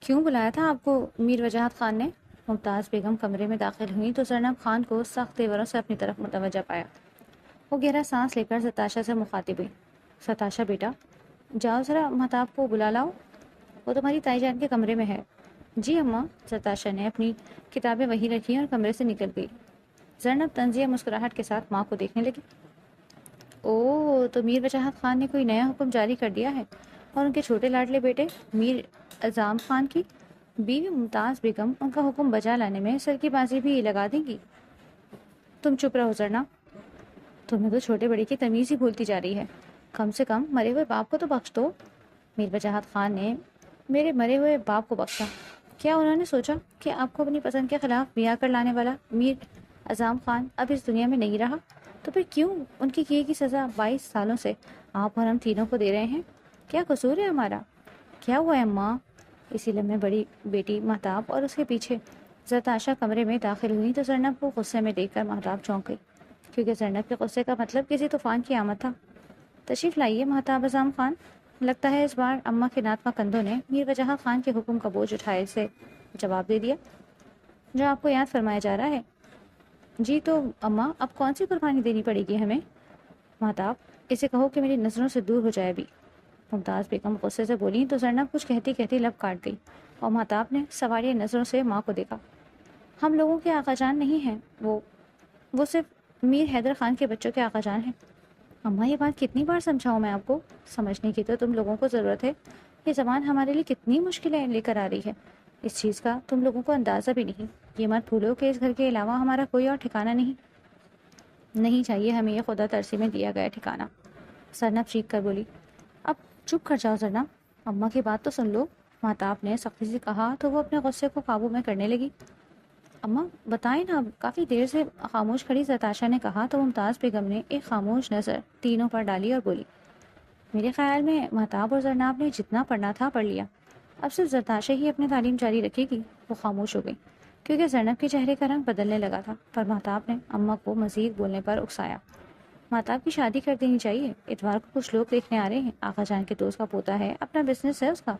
کیوں بلایا تھا آپ کو میر وجاہت خان نے؟ ممتاز بیگم کمرے میں داخل ہوئی تو زینب خان کو سخت تیوروں سے اپنی طرف متوجہ پایا۔ وہ گہرا سانس لے کر ستاشا سے مخاطب ہوئی۔ ستاشا بیٹا، جاؤ ذرا مہتاب کو بلا لاؤ، وہ تمہاری تائی جان کے کمرے میں ہے۔ جی اماں۔ ستاشا نے اپنی کتابیں وہیں رکھی اور کمرے سے نکل گئی۔ زینب طنزیہ مسکراہٹ کے ساتھ ماں کو دیکھنے لگی۔ او، تو میر وجاہت خان نے کوئی نیا حکم جاری کر دیا ہے اور ان کے چھوٹے لاڈلے بیٹے میر اعظم خان کی بیوی ممتاز بیگم ان کا حکم بجا لانے میں سر کی بازی بھی لگا دیں گی۔ تم چپ رہو زرنا، تمہیں تو چھوٹے بڑے کی تمیز ہی بھولتی جا رہی ہے۔ کم سے کم مرے ہوئے باپ کو تو بخش دو۔ میر وجاہت خان نے میرے مرے ہوئے باپ کو بخشا؟ کیا انہوں نے سوچا کہ آپ کو اپنی پسند کے خلاف بیاہ کر لانے والا میر اعظم خان اب اس دنیا میں نہیں رہا؟ تو پھر کیوں ان کی کیے کی سزا 22 سالوں سے آپ اور ہم تینوں کو دے رہے ہیں؟ کیا قصور ہے ہمارا؟ کیا ہوا ہے اماں؟ اسی لمحے بڑی بیٹی مہتاب اور اس کے پیچھے زرتاشا کمرے میں داخل ہوئی تو زینب کو غصے میں دیکھ کر مہتاب چونک گئی، کیونکہ زینب کے غصے کا مطلب کسی طوفان کی آمد تھا۔ تشریف لائیے مہتاب اعظم خان۔ لگتا ہے اس بار اماں کے ناتمہ کندھوں نے میر وجاہت خان کے حکم کا بوجھ اٹھائے سے جواب دے دیا جو آپ کو یاد فرمایا جا رہا ہے۔ جی تو اماں، اب کون سی قربانی دینی پڑے گی ہمیں؟ مہتاب، اسے کہو کہ میری نظروں سے دور ہو جائے ابھی۔ ممتاز بیگم غصے سے بولی تو زینب کچھ کہتی کہتی لب کاٹ گئی اور مہتاب نے سواریہ نظروں سے ماں کو دیکھا۔ ہم لوگوں کے آقا جان نہیں ہیں وہ صرف میر حیدر خان کے بچوں کے آقا جان ہیں۔ اماں، یہ بات کتنی بار سمجھاؤں میں آپ کو؟ سمجھنے کی تو تم لوگوں کو ضرورت ہے۔ یہ زبان ہمارے لیے کتنی مشکلیں لے کر آ رہی ہے، اس چیز کا تم لوگوں کو اندازہ بھی نہیں۔ یہ مت بھولو کہ اس گھر کے علاوہ ہمارا کوئی اور ٹھکانہ نہیں چاہیے ہمیں یہ خدا ترسی میں دیا گیا ٹھکانہ۔ زینب چیخ کر بولی۔ اب چپ کر جاؤ زینب، اماں کی بات تو سن لو۔ مہتاب نے سختی سے کہا تو وہ اپنے غصے کو قابو میں کرنے لگی۔ اماں بتائیں نا، کافی دیر سے خاموش کھڑی زرتاشا نے کہا تو ممتاز بیگم نے ایک خاموش نظر تینوں پر ڈالی اور بولی، میرے خیال میں مہتاب اور زرناب نے جتنا پڑھنا تھا پڑھ لیا، اب صرف زرتاشا ہی اپنی تعلیم جاری رکھے گی۔ وہ خاموش ہو گئی کیونکہ زینب کے چہرے کا رنگ بدلنے لگا تھا، پر مہتاب نے اماں کو مزید بولنے پر اکسایا۔ مہتاب کی شادی کر دینی چاہیے، اتوار کو کچھ لوگ دیکھنے آ رہے ہیں، آقا جان کے دوست کا پوتا ہے، اپنا بزنس ہے اس کا۔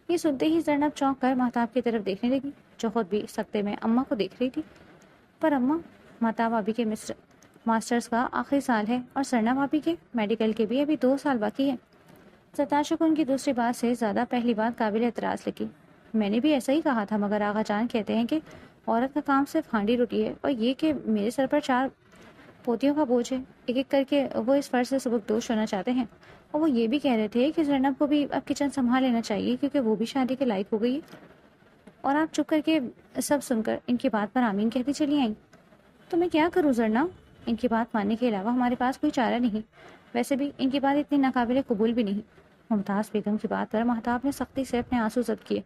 یہ سنتے ہی زینب چونک کر مہتاب کی طرف دیکھنے لگی جو خود بھی سکتے میں اماں کو دیکھ رہی تھی۔ پر اماں، مہتاب بھابھی کے ماسٹرز کا آخری سال ہے اور سرنا بھابھی کے میڈیکل کے بھی ابھی 2 سال باقی ہے۔ ستاشا کو ان کی دوسری بات سے زیادہ پہلی بات قابل اعتراض لگی۔ میں نے بھی ایسا ہی کہا تھا، مگر آقا جان کہتے ہیں کہ عورت کا کام صرف ہانڈی روٹی ہے، اور یہ کہ میرے سر پر 4 پوتیوں کا بوجھ ہے، ایک ایک کر کے وہ اس فرض سے سبکدوش ہونا چاہتے ہیں۔ اور وہ یہ بھی کہہ رہے تھے کہ زینب کو بھی اب کچن سنبھال لینا چاہیے کیونکہ وہ بھی شادی کے لائق ہو گئی ہے۔ اور آپ چپ کر کے سب سن کر ان کی بات پر آمین کہتی چلی آئیں۔ تو میں کیا کروں زرنا؟ ان کی بات ماننے کے علاوہ ہمارے پاس کوئی چارہ نہیں، ویسے بھی ان کی بات اتنی ناقابل قبول بھی نہیں۔ ممتاز بیگم کی بات پر مہتاب نے سختی سے اپنے آنسو ضبط کیے۔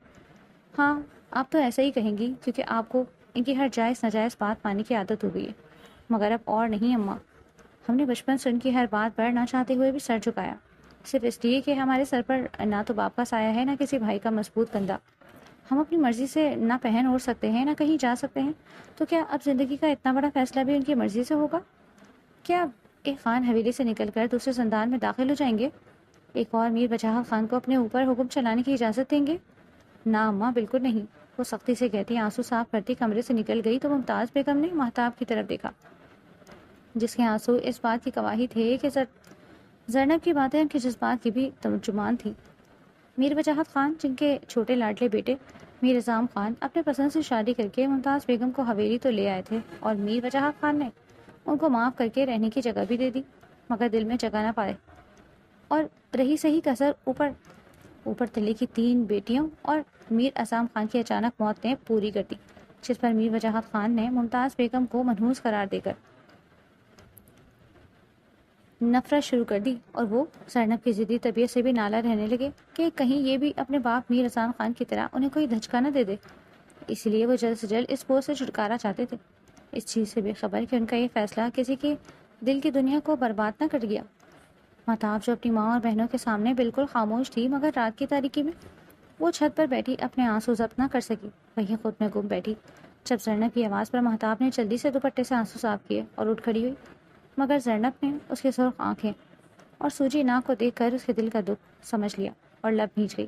ہاں، آپ تو ایسا ہی کہیں گی کیونکہ آپ کو ان کی ہر جائز ناجائز بات ماننے کی عادت ہو گئی ہے، مگر اب اور نہیں اماں۔ ہم نے بچپن سے ان کی ہر بات پر نہ چاہتے ہوئے بھی سر جھکایا، صرف اس لیے کہ ہمارے سر پر نہ تو باپ کا سایہ ہے، نہ کسی بھائی کا مضبوط کندھا۔ ہم اپنی مرضی سے نہ پہن اوڑھ سکتے ہیں، نہ کہیں جا سکتے ہیں، تو کیا اب زندگی کا اتنا بڑا فیصلہ بھی ان کی مرضی سے ہوگا؟ کیا ایک خان حویلی سے نکل کر دوسرے زندان میں داخل ہو جائیں گے؟ ایک اور میر وجاہت خان کو اپنے اوپر حکم چلانے کی اجازت دیں گے؟ نہ اماں، بالکل نہیں۔ وہ سختی سے کہتی آنسو صاف کرتی کمرے سے نکل گئی تو ممتاز بیگم نے مہتاب کی طرف دیکھا جس کے آنسو اس بات کی گواہی تھے کہ زینب کی باتیں ان کے جذبات کی بھی ترجمان تھیں۔ میر وجاہت خان، جن کے چھوٹے لاڈلے بیٹے میر اعظم خان اپنے پسند سے شادی کر کے ممتاز بیگم کو حویلی تو لے آئے تھے، اور میر وجاہت خان نے ان کو معاف کر کے رہنے کی جگہ بھی دے دی، مگر دل میں جگہ نہ پائے۔ اور رہی صحیح کسر اوپر تلے کی 3 بیٹیوں اور میر اعظم خان کی اچانک موت نے پوری کر دی، جس پر میر وجاہت خان نے ممتاز بیگم کو منحوس قرار دے کر نفرت شروع کر دی، اور وہ زینب کی ضدی طبیعت سے بھی نالا رہنے لگے کہ کہیں یہ بھی اپنے باپ میر اعظم خان کی طرح انہیں کوئی دھچکا نہ دے دے۔ اس لیے وہ جلد سے جلد اس بوجھ سے چھٹکارا چاہتے تھے، اس چیز سے بے خبر کہ ان کا یہ فیصلہ کسی کے دل کی دنیا کو برباد نہ کر گیا۔ مہتاب جو اپنی ماں اور بہنوں کے سامنے بالکل خاموش تھی، مگر رات کی تاریکی میں وہ چھت پر بیٹھی اپنے آنسو ضبط نہ کر سکی، وہیں خود میں گم بیٹھی۔ جب زینب کی آواز پر مہتاب نے جلدی سے دوپٹے سے آنسو صاف کیے اور اٹھ کھڑی ہوئی، مگر زینب نے اس کی سرخ آنکھیں اور سوجی ناک کو دیکھ کر اس کے دل کا دکھ سمجھ لیا اور لب بھیج گئی۔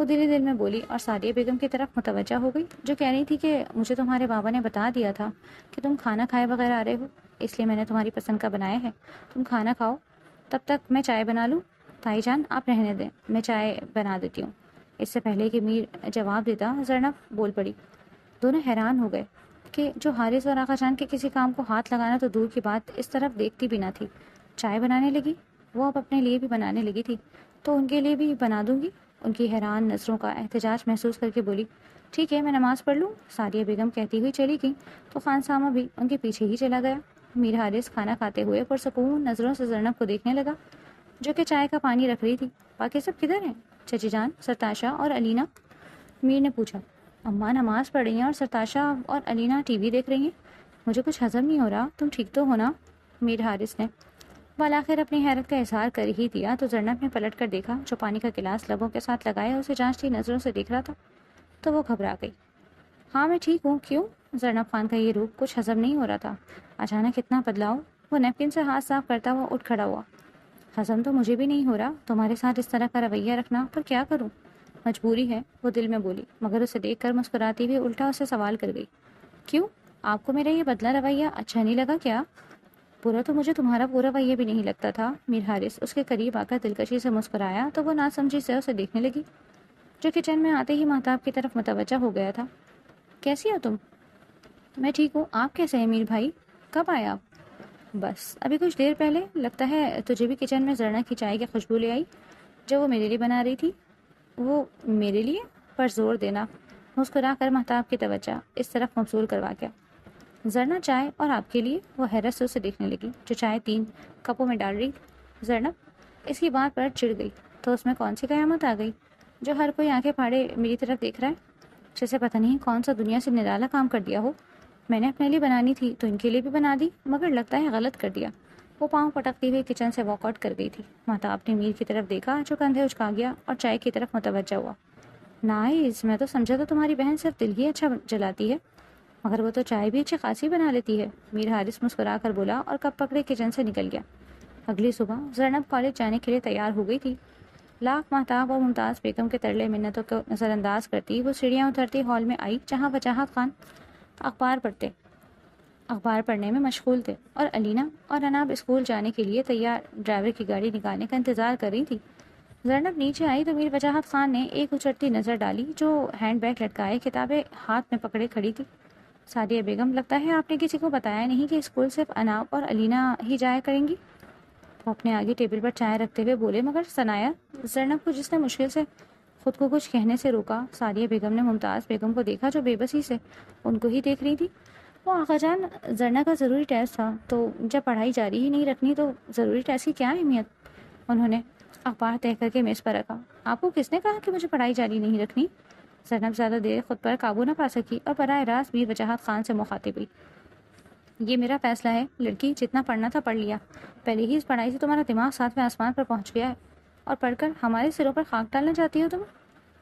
وہ دل ہی دل میں بولی اور سعدیہ بیگم کی طرف متوجہ ہو گئی، جو کہہ رہی تھی کہ مجھے تمہارے بابا نے بتا دیا تھا کہ تم کھانا کھائے بغیر آ رہے ہو، اس لیے میں نے تمہاری پسند کا بنایا ہے، تم کھانا کھاؤ، تب تک میں چائے بنا لوں۔ تائی جان آپ رہنے دیں، میں چائے بنا دیتی ہوں۔ اس سے پہلے کہ میر جواب دیتا زرنب بول پڑی۔ دونوں حیران ہو گئے کہ جو حارث اور آقا جان کے کسی کام کو ہاتھ لگانا تو دور کی بات، اس طرف دیکھتی بھی نہ تھی، چائے بنانے لگی۔ وہ اب اپنے لیے بھی بنانے لگی تھی، تو ان کے لیے بھی بنا دوں گی۔ ان کی حیران نظروں کا احتجاج محسوس کر کے بولی، ٹھیک ہے میں نماز پڑھ لوں۔ سعدیہ بیگم کہتی ہوئی چلی گئی تو خان سامہ بھی ان کے پیچھے ہی چلا گیا۔ میر حارث کھانا کھاتے ہوئے پرسکون نظروں سے زرنب کو دیکھنے لگا، جو کہ چائے کا پانی رکھ رہی تھی۔ باقی سب کدھر ہیں؟ چچی جان، سرتاشا اور علینا؟ میر نے پوچھا۔ اماں نماز پڑھ رہی ہیں اور سرتاشا اور علینا ٹی وی دیکھ رہی ہیں۔ مجھے کچھ ہضم نہیں ہو رہا، تم ٹھیک تو ہو نا؟ میر حارث نے بالآخر اپنی حیرت کا اظہار کر ہی دیا تو زرنب نے پلٹ کر دیکھا، جو پانی کا گلاس لبوں کے ساتھ لگائے اسے جانچتی نظروں سے دیکھ رہا تھا، تو وہ گھبرا گئی۔ ہاں میں ٹھیک ہوں، کیوں؟ زرنب خان کا یہ روپ کچھ ہضم نہیں ہو رہا تھا، اچانک اتنا بدلاؤ۔ وہ نیپکن سے ہاتھ صاف کرتا ہوا اٹھ کھڑا ہوا۔ ہضم تو مجھے بھی نہیں ہو رہا تمہارے ساتھ اس طرح کا رویہ رکھنا، پر کیا کروں، مجبوری ہے، وہ دل میں بولی، مگر اسے دیکھ کر مسکراتی ہوئی الٹا اسے سوال کر گئی، کیوں؟ آپ کو میرا یہ بدلا رویہ اچھا نہیں لگا کیا؟ برا تو مجھے تمہارا پورا رویہ بھی نہیں لگتا تھا۔ میر حارث اس کے قریب آ کر دلکشی سے مسکرایا تو وہ ناسمجھی سے اسے دیکھنے لگی، جو کچن میں آتے ہی مہتاب کی طرف متوجہ ہو گیا تھا۔ کیسی ہو تم؟ میں ٹھیک ہوں، آپ کیسے ہیں میر بھائی؟ کب آئے آپ؟ بس ابھی کچھ دیر پہلے۔ لگتا ہے تجھے بھی کچن میں زرنا کی چائے کی خوشبو لے آئی جو وہ میرے لیے بنا رہی تھی۔ وہ میرے لیے؟ پر زور دینا، مسکرا کر مہتاب کی توجہ اس طرف مبذول کروا گیا۔ زرنا چائے اور آپ کے لیے؟ وہ حیرت سے اسے دیکھنے لگی، جو چائے 3 کپوں میں ڈال رہی تھی۔ زرنب اس کی بات پر چڑ گئی، تو اس میں کون سی قیامت آ گئی جو ہر کوئی آنکھیں پھاڑے میری طرف دیکھ رہا ہے، جیسے پتہ نہیں کون سا دنیا سے نرالا کام کر دیا ہو۔ میں نے اپنے لیے بنانی تھی تو ان کے لیے بھی بنا دی، مگر لگتا ہے غلط کر دیا۔ وہ پاؤں پٹکتی ہوئی کچن سے واک آؤٹ کر گئی تھی۔ مہتاب نے میر کی طرف دیکھا، جو کندھے اچکا گیا اور چائے کی طرف متوجہ ہوا۔ نائس، میں تو سمجھا تھا تمہاری بہن صرف دل ہی اچھا جلاتی ہے، مگر وہ تو چائے بھی اچھی خاصی بنا لیتی ہے۔ میر حارث مسکرا کر بولا اور کپ پکڑے کچن سے نکل گیا۔ اگلی صبح زرنب کالج جانے کے لیے تیار ہو گئی تھی۔ لاکھ مہتاب اور ممتاز بیگم کے ترلے منتوں کو نظر انداز کرتی وہ سیڑھیاں اترتی ہال میں آئی، جہاں وجاہت خان اخبار پڑھنے میں مشغول تھے اور علینا اور اناب اسکول جانے کے لیے تیار ڈرائیور کی گاڑی نکالنے کا انتظار کر رہی تھی۔ زرنب نیچے آئی تو میر وجاہت خان نے ایک اچھڑتی نظر ڈالی، جو ہینڈ بیگ لٹکائے کتابیں ہاتھ میں پکڑے کھڑی تھی۔ سعدیہ بیگم، لگتا ہے آپ نے کسی کو بتایا نہیں کہ اسکول صرف اناب اور علینا ہی جایا کریں گی؟ وہ اپنے آگے ٹیبل پر چائے رکھتے ہوئے بولے، مگر ثنایا؟ زرنب کو جس نے مشکل سے خود کو کچھ کہنے سے روکا۔ سعدیہ بیگم نے ممتاز بیگم کو دیکھا، جو بے بسی سے ان کو ہی دیکھ رہی تھی۔ وہ آقا جان، زرنا کا ضروری ٹیسٹ تھا، تو جب پڑھائی جاری ہی نہیں رکھنی تو ضروری ٹیسٹ کی کیا اہمیت؟ انہوں نے اخبار تہہ کر کے میز پر رکھا۔ آپ کو کس نے کہا کہ مجھے پڑھائی جاری نہیں رکھنی؟ زرنب زیادہ دیر خود پر قابو نہ پا سکی اور براہ راست میر وجاہت خان سے مخاطب ہوئی۔ یہ میرا فیصلہ ہے لڑکی، جتنا پڑھنا تھا پڑھ لیا، پہلے ہی اس پڑھائی سے تمہارا دماغ 7ویں آسمان پر پہنچ گیا ہے، اور پڑھ کر ہمارے سروں پر خاک ڈالنا چاہتی ہو تم؟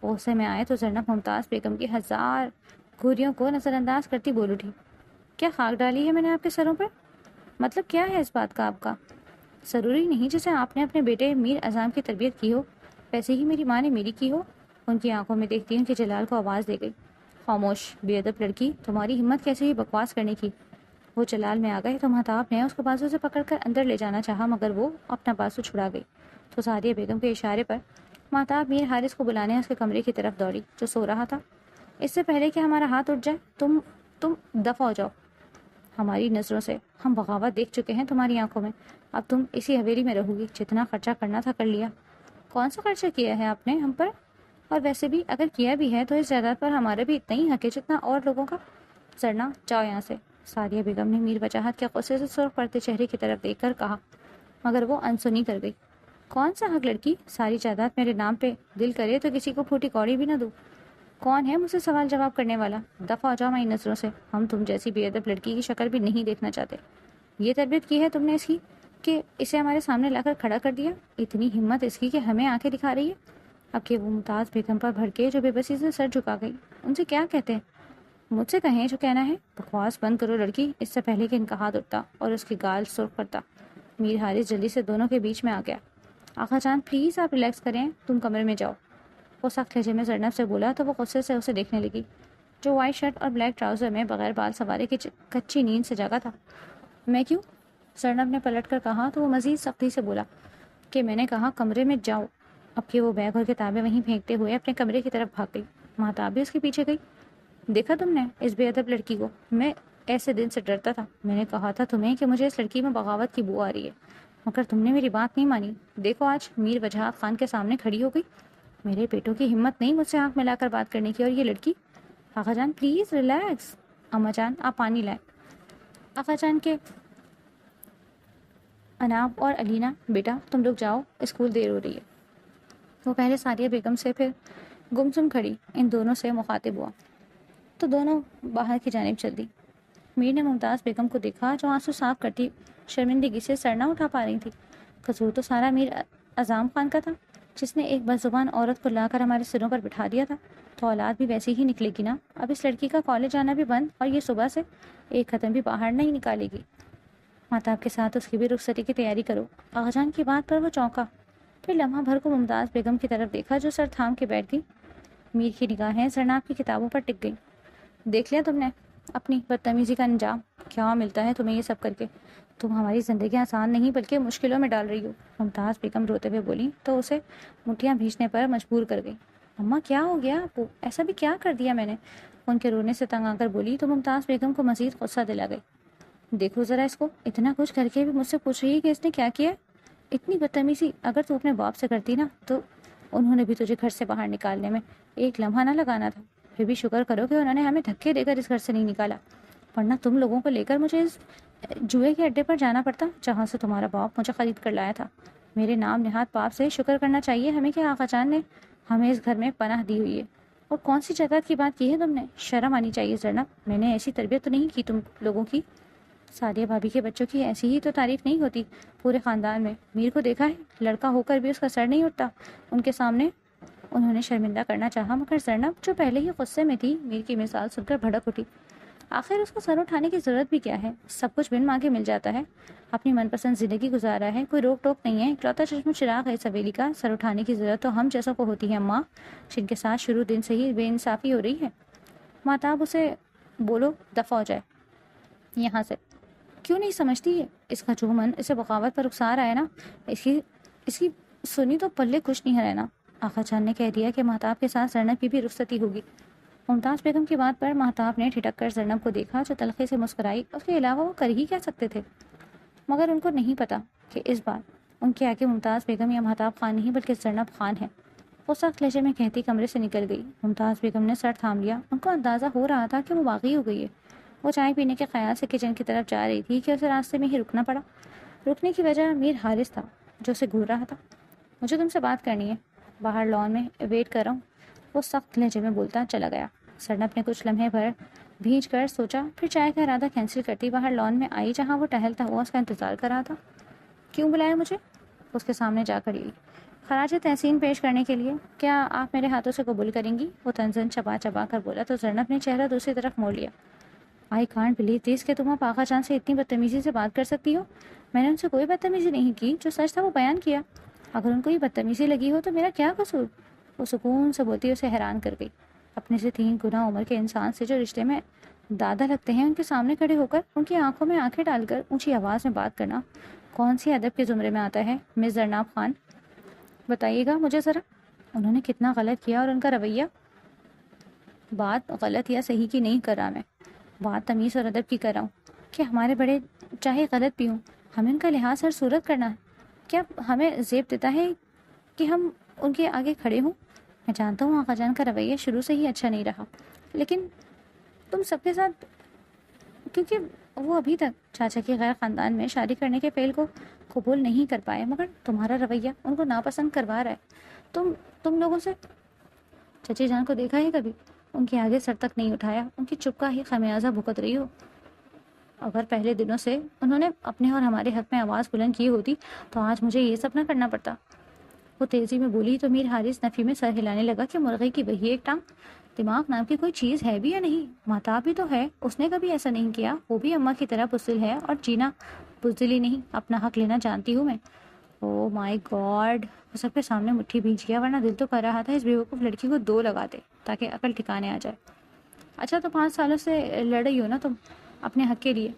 غصے میں آئے تو زرنب ممتاز بیگم کی ہزار گھوریوں کو نظر انداز کرتی بول اٹھی، کیا خاک ڈالی ہے میں نے آپ کے سروں پر؟ مطلب کیا ہے اس بات کا آپ کا؟ ضروری نہیں جیسے آپ نے اپنے بیٹے میر اعظم کی تربیت کی ہو، ویسے ہی میری ماں نے میری کی ہو۔ ان کی آنکھوں میں دیکھتی ان کے جلال کو آواز دے گئی، خاموش بے ادب لڑکی، تمہاری ہمت کیسے ہوئی بکواس کرنے کی؟ وہ جلال میں آ گئے تو مہتاب نے اس کو بازو سے پکڑ کر اندر لے جانا چاہا، مگر وہ اپنا بازو چھڑا گئی تو سعدیہ بیگم کے اشارے پر مہتاب میر حارث کو بلانے اس کے کمرے کی طرف دوڑی، جو سو رہا تھا۔ اس سے پہلے کہ ہمارا ہاتھ اٹھ جائے تم دفع ہو جاؤ ہماری نظروں سے۔ ہم بغاوت دیکھ چکے ہیں تمہاری آنکھوں میں، اب تم اسی حویلی میں رہو گی، جتنا خرچہ کرنا تھا کر لیا۔ کون سا خرچہ کیا ہے آپ نے ہم پر؟ اور ویسے بھی اگر کیا بھی ہے تو اس جائیداد پر ہمارا بھی اتنا ہی حق ہے جتنا اور لوگوں کا۔ زرنا، جاؤ یہاں سے، سعدیہ بیگم نے میر وجاہت کے غصے سے سرخ پڑتے چہرے کی طرف دیکھ کر کہا، مگر وہ انسنی کر گئی۔ کون سا حق لڑکی؟ ساری جائیداد میرے نام پہ، دل کرے تو کسی کو پھوٹی کوڑی بھی نہ دوں۔ کون ہے مجھ سے سوال جواب کرنے والا؟ دفع ہو جاؤ ہماری نظروں سے، ہم تم جیسی بے ادب لڑکی کی شکل بھی نہیں دیکھنا چاہتے۔ یہ تربیت کی ہے تم نے اس کی کہ اسے ہمارے سامنے لا کر کھڑا کر دیا؟ اتنی ہمت اس کی کہ ہمیں آنکھیں دکھا رہی ہے؟ اب کہ وہ ممتاز بیگم پر بھڑکے، جو بے بسی سے سر جھکا گئی، ان سے کیا کہتے ہیں؟ مجھ سے کہیں جو کہنا ہے۔ بکواس بند کرو لڑکی، اس سے پہلے کہ ان کا ہاتھ اٹھتا اور اس کی گال سرخ کرتا۔ میر حارث جلدی سے دونوں کے بیچ میں آ گیا۔ آقا جان پلیز آپ ریلیکس کریں، تم کمرے میں جاؤ۔ وہ سخت لہجے میں زرنب سے بولا تو وہ غصے سے اسے دیکھنے لگی، جو وائٹ شرٹ اور بلیک ٹراؤزر میں بغیر بال سوارے کی کچی نیند سے جاگا تھا۔ میں کیوں؟ زرنب نے پلٹ کر کہا تو وہ مزید سختی سے بولا کہ میں نے کہا کمرے میں جاؤ۔ اب کہ وہ بیگ اور کتابیں وہیں پھینکتے ہوئے اپنے کمرے کی طرف بھاگ گئی۔ مہتاب بھی اس کے پیچھے گئی۔ دیکھا تم نے اس بے ادب لڑکی کو؟ میں ایسے دن سے ڈرتا تھا۔ میں نے کہا تھا تمہیں کہ مجھے اس لڑکی میں بغاوت کی بو آ رہی ہے، مگر تم نے میری بات نہیں مانی۔ دیکھو آج میر وجاہت خان کے سامنے کھڑی ہو گئی۔ میرے بیٹوں کی ہمت نہیں مجھ سے آنکھ ملا کر بات کرنے کی، اور یہ لڑکی۔ آقا جان پلیز ریلیکس۔ اما جان آپ پانی لائیں۔ آقا جان کے اناب اور علینا، بیٹا تم لوگ جاؤ، اسکول دیر ہو رہی ہے۔ وہ پہلے ساریہ بیگم سے پھر گمسم کھڑی ان دونوں سے مخاطب ہوا تو دونوں باہر کی جانب چل دی۔ میر نے ممتاز بیگم کو دیکھا جو آنسو صاف کرتی شرمندگی سے سر نہ اٹھا پا رہی تھی۔ قصور تو سارا میر اعظم خان کا تھا، جس نے ایک بدزبان عورت کو لا کر ہمارے سروں پر بٹھا دیا تھا، تو اولاد بھی ویسی ہی نکلے گی نا۔ اب اس لڑکی کا کالج جانا بھی بند، اور یہ صبح سے ایک قدم بھی باہر نہیں نکالے گی۔ مہتاب کے ساتھ اس کی بھی رخصتی کی تیاری کرو۔ آغا جان کی بات پر وہ چونکا، پھر لمحہ بھر کو ممتاز بیگم کی طرف دیکھا جو سر تھام کے بیٹھ گئی۔ میر کی نگاہیں زرناب کی کتابوں پر ٹک گئی۔ دیکھ لیا تم نے اپنی بدتمیزی کا انجام؟ کیا ملتا ہے تمہیں یہ سب کر کے؟ تم ہماری زندگی آسان نہیں بلکہ مشکلوں میں ڈال رہی ہو۔ ممتاز بیگم روتے ہوئے بولی تو اسے مٹھیاں بھیجنے پر مجبور کر گئی۔ اماں کیا ہو گیا آپ کو؟ ایسا بھی کیا کر دیا میں نے؟ ان کے رونے سے تنگ آ کر بولی تو ممتاز بیگم کو مزید غصہ دلا گئی۔ دیکھو ذرا اس کو، اتنا کچھ کر کے بھی مجھ سے پوچھ رہی ہے کہ اس نے کیا کیا؟ اتنی بدتمیزی اگر تو اپنے باپ سے کرتی نا تو انہوں نے بھی تجھے گھر سے باہر نکالنے میں ایک لمحہ نہ لگانا تھا۔ پھر بھی شکر کرو کہ انہوں نے ہمیں دھکے دے کر اس گھر سے نہیں نکالا، ورنہ تم لوگوں کو لے کر مجھے اس جوئے کے اڈے پر جانا پڑتا جہاں سے تمہارا باپ مجھے خرید کر لایا تھا۔ میرے نام نہاد باپ سے شکر کرنا چاہیے ہمیں کہ آقا جان نے ہمیں اس گھر میں پناہ دی ہوئی ہے۔ اور کون سی جائیداد کی بات کی ہے تم نے؟ شرم آنی چاہیے زرنب، میں نے ایسی تربیت تو نہیں کی تم لوگوں کی۔ سعدیہ بھابھی کے بچوں کی ایسی ہی تو تعریف نہیں ہوتی پورے خاندان میں۔ میر کو دیکھا ہے، لڑکا ہو کر بھی اس کا سر نہیں اٹھتا ان کے سامنے۔ انہوں نے شرمندہ کرنا چاہا، مگر زرنب جو پہلے ہی غصے میں تھی میر کی مثال سن کر بھڑک اٹھی۔ آخر اس کو سر اٹھانے کی ضرورت بھی کیا ہے؟ سب کچھ بن مانگے مل جاتا ہے۔ اپنی من پسند زندگی گزارا ہے، کوئی روک ٹوک نہیں ہے، اکلوتا چشم چراغ ہے اس حویلی کا۔ سر اٹھانے کی ضرورت تو ہم جیسوں کو ہوتی ہے اماں، جن کے ساتھ شروع دن سے ہی بے انصافی ہو رہی ہے۔ مہتاب اسے بولو دفع ہو جائے یہاں سے۔ کیوں نہیں سمجھتی ہے؟ اس کا جو من اسے بغاوت پر اکسا رہا ہے نا، اس کی سنی تو پلے کچھ نہیں رہنا۔ آقا جان نے کہہ دیا کہ مہتاب کے ساتھ زرنب کی بھی رخصتی ہوگی۔ ممتاز بیگم کی بات پر مہتاب نے ٹھٹک کر زرنب کو دیکھا جو تلخی سے مسکرائی۔ اس کے علاوہ وہ کر ہی کیا سکتے تھے؟ مگر ان کو نہیں پتا کہ اس بار ان کے آگے ممتاز بیگم یا مہتاب خان نہیں بلکہ زرنب خان ہے۔ وہ سخت لہجے میں کہتی کمرے سے نکل گئی۔ ممتاز بیگم نے سر تھام لیا۔ ان کو اندازہ ہو رہا تھا کہ وہ باغی ہو گئی ہے۔ وہ چائے پینے کے خیال سے کچن کی طرف جا رہی تھی کہ اسے راستے میں ہی رکنا پڑا۔ رکنے کی وجہ میر حارث تھا جو اسے گھور رہا تھا۔ مجھے تم سے بات کرنی ہے، باہر لان میں ویٹ کر رہا ہوں، وہ سخت لہجے میں بولتا چلا گیا۔ زرنب نے کچھ لمحے بھر بھیج کر سوچا، پھر چائے کا ارادہ کینسل کرتی باہر لان میں آئی جہاں وہ ٹہلتا ہوا اس کا انتظار کر رہا تھا۔ کیوں بلایا مجھے؟ اس کے سامنے جا کر خراج تحسین پیش کرنے کے لیے۔ کیا آپ میرے ہاتھوں سے قبول کریں گی؟ وہ تنزن چبا چبا کر بولا تو زرنب نے چہرہ دوسری طرف موڑ لیا۔ آئی کانٹ بلیو دس کہ تم اب آقا جان سے اتنی بدتمیزی سے بات کر سکتی ہو۔ میں نے ان سے کوئی بدتمیزی نہیں کی، جو سچ تھا وہ بیان کیا۔ اگر ان کو یہ بدتمیزی لگی ہو تو میرا کیا قصور؟ وہ سکون سے بولتی اسے حیران کر گئی۔ اپنے سے 3 گنا عمر کے انسان سے جو رشتے میں دادا لگتے ہیں، ان کے سامنے کھڑے ہو کر ان کی آنکھوں میں آنکھیں ڈال کر اونچی آواز میں بات کرنا کون سی ادب کے زمرے میں آتا ہے؟ مس زرنب خان بتائیے گا مجھے ذرا، انہوں نے کتنا غلط کیا اور ان کا رویہ؟ بات غلط یا صحیح کی نہیں کر رہا میں، بات تمیز اور ادب کی کر رہا ہوں کہ ہمارے بڑے چاہے غلط بھی ہوں، ہمیں ان کا لحاظ ہر صورت کرنا ہے۔ کیا ہمیں زیب دیتا ہے کہ ہم ان کے آگے کھڑے ہوں؟ میں جانتا ہوں آقا جان کا رویہ شروع سے ہی اچھا نہیں رہا، لیکن تم سب کے ساتھ، کیونکہ وہ ابھی تک چاچا کے غیر خاندان میں شادی کرنے کے فعل کو قبول نہیں کر پائے، مگر تمہارا رویہ ان کو ناپسند کروا رہا ہے۔ تم لوگوں سے چچی جان کو دیکھا ہے کبھی؟ ان کے آگے سر تک نہیں اٹھایا، ان کی چپ کا ہی خمیازہ بھگت رہی ہو۔ اگر پہلے دنوں سے انہوں نے اپنے اور ہمارے حق میں آواز بلند کی ہوتی تو آج مجھے یہ سب نہ کرنا پڑتا۔ وہ تیزی میں بولی تو میر حارث نفی میں سر ہلانے لگا کہ مرغی کی وہی ایک ٹانگ، دماغ نام کی کوئی چیز ہے بھی یا نہیں؟ مہتاب بھی تو ہے، اس نے کبھی ایسا نہیں کیا، وہ بھی اماں کی طرح بزدل ہے، اور جینا بزدلی نہیں، اپنا حق لینا جانتی ہوں میں۔ او مائی گاڈ، وہ سب کے سامنے مٹھی بھیج گیا، ورنہ دل تو کر رہا تھا اس بیوقوف لڑکی کو 2 لگا دے تاکہ عقل ٹھکانے آ جائے۔ اچھا تو 5 سالوں سے لڑ رہی ہو نا تم اپنے حق کے لیے،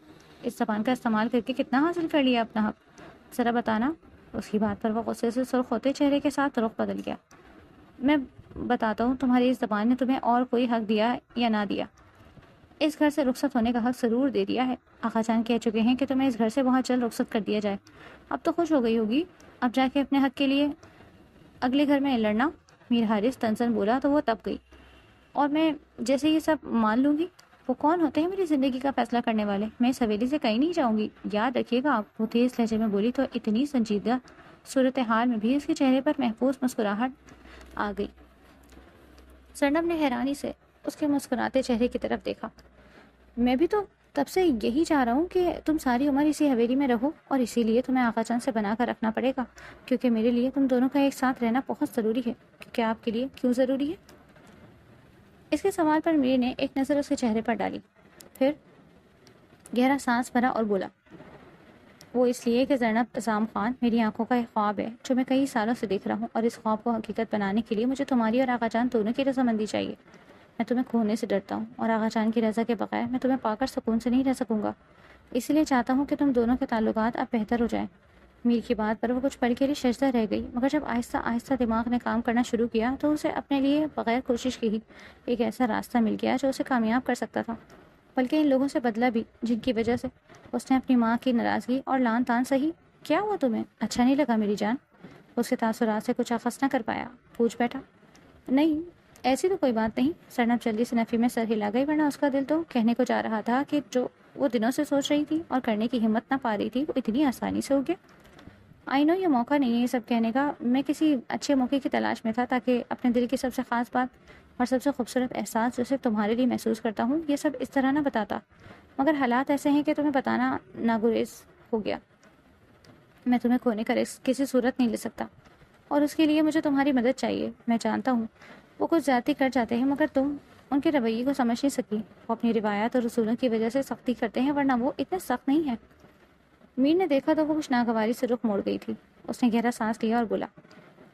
اس زبان کا استعمال کر کے کتنا حاصل کر لیا اپنا حق، ذرا بتانا۔ اس کی بات پر وہ غصے سے سرخ ہوتے چہرے کے ساتھ رخ بدل گیا۔ میں بتاتا ہوں، تمہاری اس زبان نے تمہیں اور کوئی حق دیا یا نہ دیا؟ اس گھر سے رخصت ہونے کا حق ضرور دے دیا ہے۔ آقا جان کہہ چکے ہیں کہ تمہیں اس گھر سے بہت جلد رخصت کر دیا جائے۔ اب تو خوش ہو گئی ہوگی، اب جا کے اپنے حق کے لیے اگلے گھر میں لڑنا۔ میر حارث تنزن بولا تو وہ تب گئی۔ اور میں جیسے یہ سب مان لوں گی؟ وہ کون ہوتے ہیں میری زندگی کا فیصلہ کرنے والے؟ میں اس حویلی سے کہیں نہیں جاؤں گی، یاد رکھیے گا آپ۔ وہ تیز لہجے میں بولی تو اتنی سنجیدہ صورتحال میں بھی اس کے چہرے پر محفوظ مسکراہٹ آ گئی۔ زینب نے حیرانی سے اس کے مسکراتے چہرے کی طرف دیکھا۔ میں بھی تو تب سے یہی چاہ رہا ہوں کہ تم ساری عمر اسی حویلی میں رہو، اور اسی لیے تمہیں آقا جان سے بنا کر رکھنا پڑے گا، کیونکہ میرے لیے تم دونوں کا ایک ساتھ رہنا بہت ضروری ہے۔ کیونکہ آپ کے لیے کیوں ضروری ہے؟ اس کے سوال پر میر نے ایک نظر اس کے چہرے پر ڈالی، پھر گہرا سانس بھرا اور بولا، وہ اس لیے کہ زینب عظام خان میری آنکھوں کا ایک خواب ہے جو میں کئی سالوں سے دیکھ رہا ہوں، اور اس خواب کو حقیقت بنانے کے لیے مجھے تمہاری اور آقا جان دونوں کی رضامندی چاہیے۔ میں تمہیں کھونے سے ڈرتا ہوں، اور آقا جان کی رضا کے بغیر میں تمہیں پا کر سکون سے نہیں رہ سکوں گا، اسی لیے چاہتا ہوں کہ تم دونوں کے تعلقات اب بہتر ہو جائیں۔ میر کی بات پر وہ کچھ پل کے لیے شجدہ رہ گئی، مگر جب آہستہ آہستہ دماغ نے کام کرنا شروع کیا تو اسے اپنے لیے بغیر کوشش کے ہی ایک ایسا راستہ مل گیا جو اسے کامیاب کر سکتا تھا، بلکہ ان لوگوں سے بدلا بھی جن کی وجہ سے اس نے اپنی ماں کی ناراضگی اور لان تان سہی۔ کیا ہوا تمہیں؟ اچھا نہیں لگا میری جان؟ اس کے تاثرات سے کچھ اخذ نہ کر پایا، پوچھ بیٹھا۔ نہیں، ایسی تو کوئی بات نہیں۔ زینب جلدی سے نفی میں سر ہلا گئی، ورنہ اس کا دل تو کہنے کو جا رہا تھا کہ جو وہ دنوں سے سوچ رہی تھی اور کرنے کی ہمت نہ پا رہی تھی وہ اتنی آسانی سے ہو گیا۔ آئی نو یہ موقع نہیں ہے یہ سب کہنے کا، میں کسی اچھے موقع کی تلاش میں تھا تاکہ اپنے دل کی سب سے خاص بات اور سب سے خوبصورت احساس جو صرف تمہارے لیے محسوس کرتا ہوں یہ سب اس طرح نہ بتاتا، مگر حالات ایسے ہیں کہ تمہیں بتانا ناگزیر ہو گیا۔ میں تمہیں کھونے کا رسک کسی صورت نہیں لے سکتا، اور اس کے لیے مجھے تمہاری مدد چاہیے۔ میں جانتا ہوں وہ کچھ زیادتی کر جاتے ہیں، مگر تم ان کے رویے کو سمجھ نہیں سکی۔ وہ اپنی روایات اور اصولوں کی وجہ سے سختی کرتے ہیں، ورنہ وہ اتنے سخت نہیں ہیں۔ میر نے دیکھا تو وہ کچھ ناگواری سے رخ موڑ گئی تھی۔ اس نے گہرا سانس لیا اور بولا،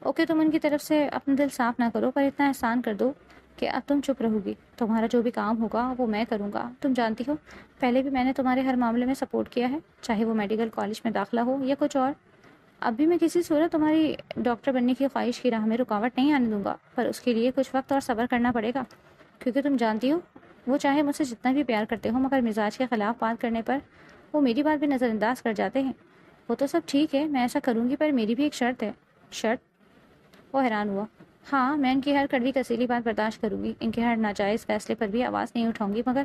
اوکے، تم ان کی طرف سے اپنا دل صاف نہ کرو، پر اتنا احسان کر دو کہ اب تم چپ رہو گی۔ تمہارا جو بھی کام ہوگا وہ میں کروں گا۔ تم جانتی ہو پہلے بھی میں نے تمہارے ہر معاملے میں سپورٹ کیا ہے، چاہے وہ میڈیکل کالج میں داخلہ ہو یا کچھ اور۔ اب بھی میں کسی صورت تمہاری ڈاکٹر بننے کی خواہش کی راہ میں رکاوٹ نہیں آنے دوں گا، پر اس کے لیے کچھ وقت اور صبر کرنا پڑے گا، کیونکہ تم جانتی ہو وہ چاہے مجھ سے جتنا بھی پیار کرتے ہو، مگر مزاج کے خلاف بات کرنے پر وہ میری بات بھی نظر انداز کر جاتے ہیں۔ وہ تو سب ٹھیک ہے، میں ایسا کروں گی، پر میری بھی ایک شرط ہے۔ شرط؟ وہ حیران ہوا۔ ہاں، میں ان کی ہر کڑوی کسیلی بات برداشت کروں گی، ان کے ہر ناجائز فیصلے پر بھی آواز نہیں اٹھاؤں گی، مگر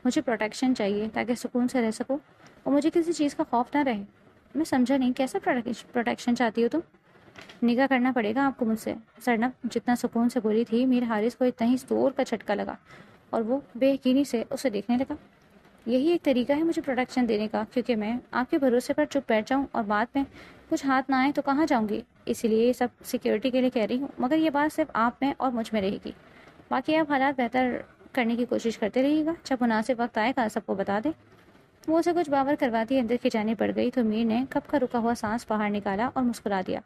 مجھے پروٹیکشن چاہیے تاکہ سکون سے رہ سکوں اور مجھے کسی چیز کا خوف نہ رہے۔ میں سمجھا نہیں، کیسا پروٹیکشن چاہتی ہو تم؟ نگاہ کرنا پڑے گا آپ کو مجھ سے۔ زینب جتنا سکون سے بولی تھی، میر حارث کو اتنا ہی زور کا جھٹکا لگا اور وہ بے یقینی سے اسے دیکھنے لگا۔ یہی ایک طریقہ ہے مجھے پروٹیکشن دینے کا، کیونکہ میں آپ کے بھروسے پر چپ بیٹھ جاؤں اور بعد میں کچھ ہاتھ نہ آئے تو کہاں جاؤں گی؟ اسی لیے یہ سب سیکیورٹی کے لیے کہہ رہی ہوں، مگر یہ بات صرف آپ میں اور مجھ میں رہے گی۔ باقی آپ حالات بہتر کرنے کی کوشش کرتے رہیے گا، جب مناسب وقت آئے گا سب کو بتا دیں۔ وہ اسے کچھ باور کرواتی اندر کی جانب بڑھ گئی تو میر نے کب کا رکا ہوا سانس باہر نکالا اور مسکرا دیا۔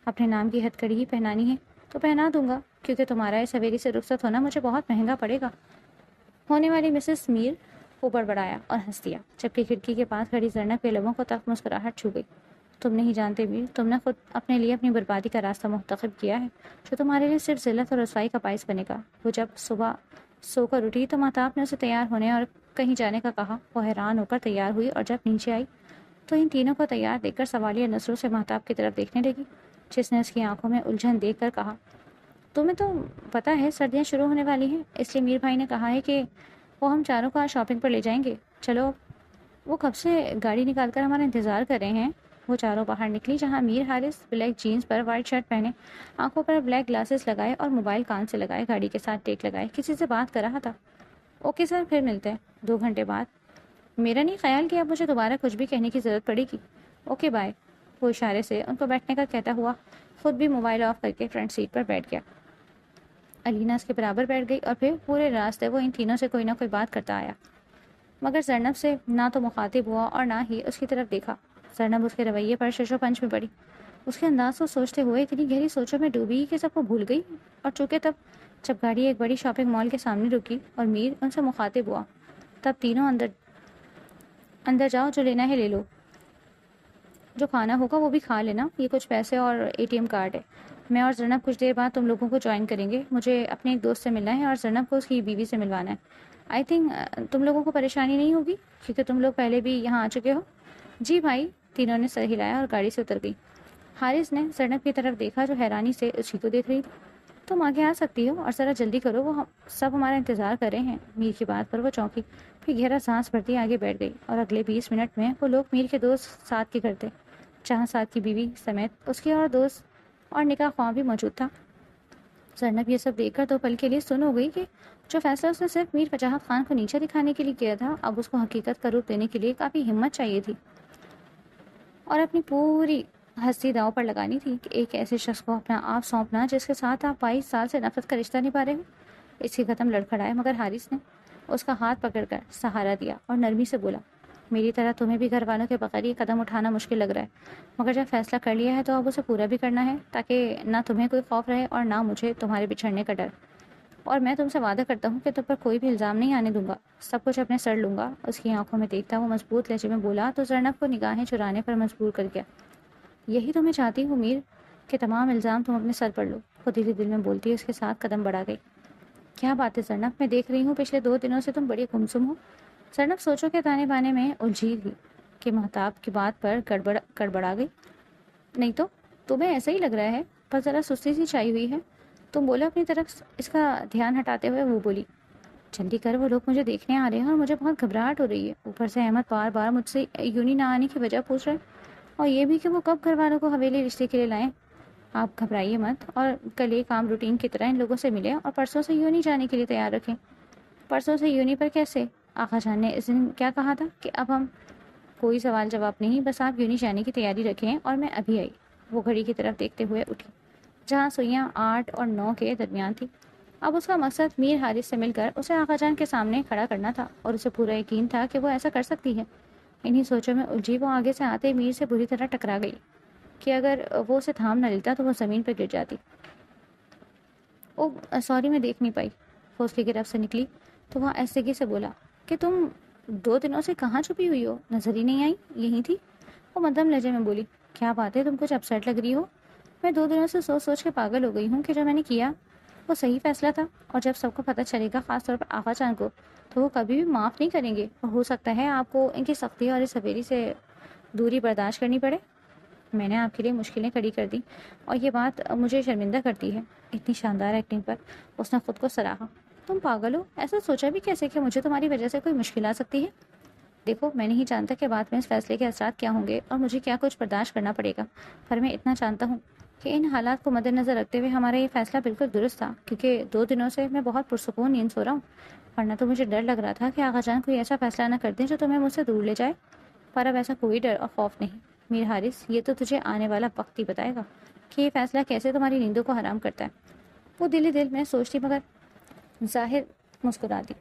اپنے نام کی ہتھ کڑی ہی پہنانی ہے تو پہنا دوں گا، کیونکہ تمہارا اس حویلی سے رخصت ہونا مجھے بہت مہنگا پڑے گا۔ ہونے والی مسز میر کو بڑبڑایا اور ہنس دیا، جبکہ کھڑکی کے پاس کھڑی زینب کے لبوں کو تک مسکراہٹ چھو گئی۔ تم نہیں جانتے میر، تم نے خود اپنے لیے اپنی بربادی کا راستہ منتخب کیا ہے، جو تمہارے لیے صرف ذلت اور رسوائی کا باعث بنے گا۔ وہ جب صبح سو کر اٹھی تو مہتاب نے اسے تیار ہونے اور کہیں جانے کا کہا۔ وہ حیران ہو کر تیار ہوئی اور جب نیچے آئی تو ان تینوں کو تیار دیکھ کر سوالیہ نظروں سے مہتاب کی طرف دیکھنے لگی، جس نے اس کی آنکھوں میں الجھن دیکھ کر کہا، تمہیں تو پتہ ہے سردیاں شروع ہونے والی ہیں، اس لیے میر بھائی نے کہا ہے کہ وہ ہم چاروں کو آج شاپنگ پر لے جائیں گے۔ چلو، وہ کب سے گاڑی نکال کر ہمارا انتظار کر رہے ہیں۔ وہ چاروں باہر نکلی، جہاں میر حارث بلیک جینز پر وائٹ شرٹ پہنے، آنکھوں پر بلیک گلاسز لگائے اور موبائل کان سے لگائے گاڑی کے ساتھ ٹیک لگائے کسی سے بات کر رہا تھا۔ اوکے سر، پھر ملتے ہیں 2 گھنٹے بعد۔ میرا نہیں خیال کہ اب مجھے دوبارہ کچھ بھی کہنے کی ضرورت پڑے گی۔ Okay bye. وہ اشارے سے ان کو بیٹھنے کا کہتا ہوا خود بھی موبائل آف کر کے فرنٹ سیٹ پر بیٹھ گیا۔ علینا اس کے برابر بیٹھ گئی اور پھر پورے راستے وہ ان تینوں سے کوئی نہ کوئی بات کرتا آیا، مگر زینب سے نہ تو مخاطب ہوا اور نہ ہی اس کی طرف دیکھا۔ زینب اس کے رویے پر شش و پنج میں پڑی۔ اس کے انداز کو سوچتے ہوئے اتنی گہری سوچوں میں ڈوبی کہ سب کو بھول گئی. اور چونکہ تب جب گاڑی ایک بڑی شاپنگ مال کے سامنے رکی اور میر ان سے مخاطب ہوا، تب تینوں اندر جاؤ، جو لینا ہے لے لو، جو کھانا ہوگا وہ بھی کھا لینا، یہ کچھ پیسے اور ATM کارڈ ہے. میں اور زرنب کچھ دیر بعد تم لوگوں کو جوائن کریں گے. مجھے اپنے ایک دوست سے ملنا ہے اور زرنب کو اس کی بیوی سے ملوانا ہے. آئی تھنک تم لوگوں کو پریشانی نہیں ہوگی کیونکہ تم لوگ پہلے بھی یہاں آ چکے ہو. جی بھائی. تینوں نے سر ہلایا اور گاڑی سے اتر گئی. حارث نے زرنب کی طرف دیکھا جو حیرانی سے اسی کو دیکھ رہی تھی. تم آگے آ سکتی ہو اور ذرا جلدی کرو، وہ سب ہمارا انتظار کر رہے ہیں. میر کی بات پر وہ چونکی، پھر گہرا سانس بھرتی آگے بیٹھ گئی. اور اگلے 20 منٹ میں وہ لوگ میر کے دوست ساتھ کے گھر تھے، جہاں ساتھ کی بیوی سمیت اس کے اور دوست اور نکاح خواہ بھی موجود تھا. زرنب یہ سب دیکھ کر تو پل کے لیے سن ہو گئی کہ جو فیصلہ اس نے صرف میر وجاہت خان کو نیچے دکھانے کے لیے کیا تھا، اب اس کو حقیقت کا روپ دینے کے لیے کافی ہمت چاہیے تھی اور اپنی پوری ہستی داؤ پر لگانی تھی کہ ایک ایسے شخص کو اپنا آپ سونپنا جس کے ساتھ آپ 22 سال سے نفرت کا رشتہ نبھا رہے ہو. اس کی قدم لڑکھڑائے مگر حارث نے اس کا ہاتھ پکڑ کر سہارا دیا اور نرمی سے بولا، میری طرح تمہیں بھی گھر والوں کے بغیر یہ قدم اٹھانا مشکل لگ رہا ہے، مگر جب فیصلہ کر لیا ہے تو اب اسے پورا بھی کرنا ہے، تاکہ نہ تمہیں کوئی خوف رہے اور نہ مجھے تمہارے بچھڑنے کا ڈر. اور میں تم سے وعدہ کرتا ہوں کہ تم پر کوئی بھی الزام نہیں آنے دوں گا، سب کچھ اپنے سر لوں گا. اس کی آنکھوں میں دیکھتا وہ مضبوط لہجے میں بولا تو زرنب کو نگاہیں چرانے پر مجبور کر گیا. یہی تو میں چاہتی ہوں میر، کہ تمام الزام تم اپنے سر پر لو. وہ دل دل میں بولتی اس کے ساتھ قدم بڑھا گئی. کیا بات ہے زرنب، میں دیکھ رہی ہوں پچھلے 2 دنوں سے تم بڑی گمسم ہو. زرنب سوچو کے تانے بانے میں الجھی تھی کہ مہتاب کی بات پر گڑبڑا گئی. نہیں تو تمہیں ایسا ہی لگ رہا ہے، پر ذرا سستی سی چھائی ہوئی ہے. تم بولو اپنی طرف. اس کا دھیان ہٹاتے ہوئے وہ بولی، جلدی کر، وہ لوگ مجھے دیکھنے آ رہے ہیں اور مجھے بہت گھبراہٹ ہو رہی ہے. اوپر سے احمد بار بار مجھ سے یونی نہ آنے کی وجہ پوچھ رہے ہیں، اور یہ بھی کہ وہ کب گھر والوں کو حویلی رشتے کے لیے لائیں. آپ گھبرائیے مت اور کل ایک عام روٹین کی طرح ان لوگوں سے ملے اور پرسوں سے یونی جانے کے لیے تیار رکھیں. پرسوں سے یونی پر کیسے؟ آقا جان نے اس دن کیا کہا تھا کہ اب ہم کوئی سوال جواب نہیں، بس آپ یونی جانے کی تیاری رکھیں. اور میں ابھی آئی. وہ گھڑی کی طرف دیکھتے ہوئے اٹھی جہاں سوئیاں 8 اور 9 کے درمیان تھی. اب اس کا مقصد میر حارث سے مل کر اسے آقا جان کے سامنے کھڑا کرنا تھا اور اسے پورا یقین تھا کہ وہ ایسا کر سکتی ہے. انہی سوچوں میں الجھی وہ آگے سے آتے میر سے بری طرح ٹکرا گئی کہ اگر وہ اسے تھام نہ لیتا تو وہ زمین پر گر جاتی. او سوری، میں دیکھ نہیں پائی. وہ اس کی گرفت سے نکلی تو وہ ایسے سے بولا کہ تم 2 دنوں سے کہاں چھپی ہوئی ہو، نظر ہی نہیں آئی، یہیں تھی. وہ مدھم لہجے میں بولی، کیا بات ہے، تم کچھ اپسیٹ لگ رہی ہو. میں 2 دنوں سے سوچ کے پاگل ہو گئی ہوں کہ جو میں نے کیا وہ صحیح فیصلہ تھا، اور جب سب کو پتہ چلے گا، خاص طور پر آقا جان کو، تو وہ کبھی بھی معاف نہیں کریں گے. اور ہو سکتا ہے آپ کو ان کی سختی اور اس حویلی سے دوری برداشت کرنی پڑے. میں نے آپ کے لیے مشکلیں کھڑی کر دی اور یہ بات مجھے شرمندہ کرتی ہے. اتنی شاندار ایکٹنگ پر اس نے خود کو سراہا. تم پاگل ہو، ایسا سوچا بھی کیسے کہ مجھے تمہاری وجہ سے کوئی مشکل آ سکتی ہے. دیکھو، میں نہیں جانتا کہ بعد میں اس فیصلے کے اثرات کیا ہوں گے اور مجھے کیا کچھ برداشت کرنا پڑے گا، پر میں اتنا جانتا ہوں کہ ان حالات کو مد نظر رکھتے ہوئے ہمارا یہ فیصلہ بالکل درست تھا، کیونکہ 2 دنوں سے میں بہت پرسکون نیند سو رہا ہوں. ورنہ تو مجھے ڈر لگ رہا تھا کہ آقا جان کوئی ایسا فیصلہ نہ کر دیں جو تمہیں مجھ سے دور لے جائے. پر اب ایسا کوئی ڈر اور خوف نہیں. میر حارث، یہ تو تجھے آنے والا وقت ہی بتائے گا کہ یہ فیصلہ کیسے تمہاری نیندوں کو حرام کرتا ہے. وہ دل ہی دل میں سوچتی مگر ظاہر مسکرا دی.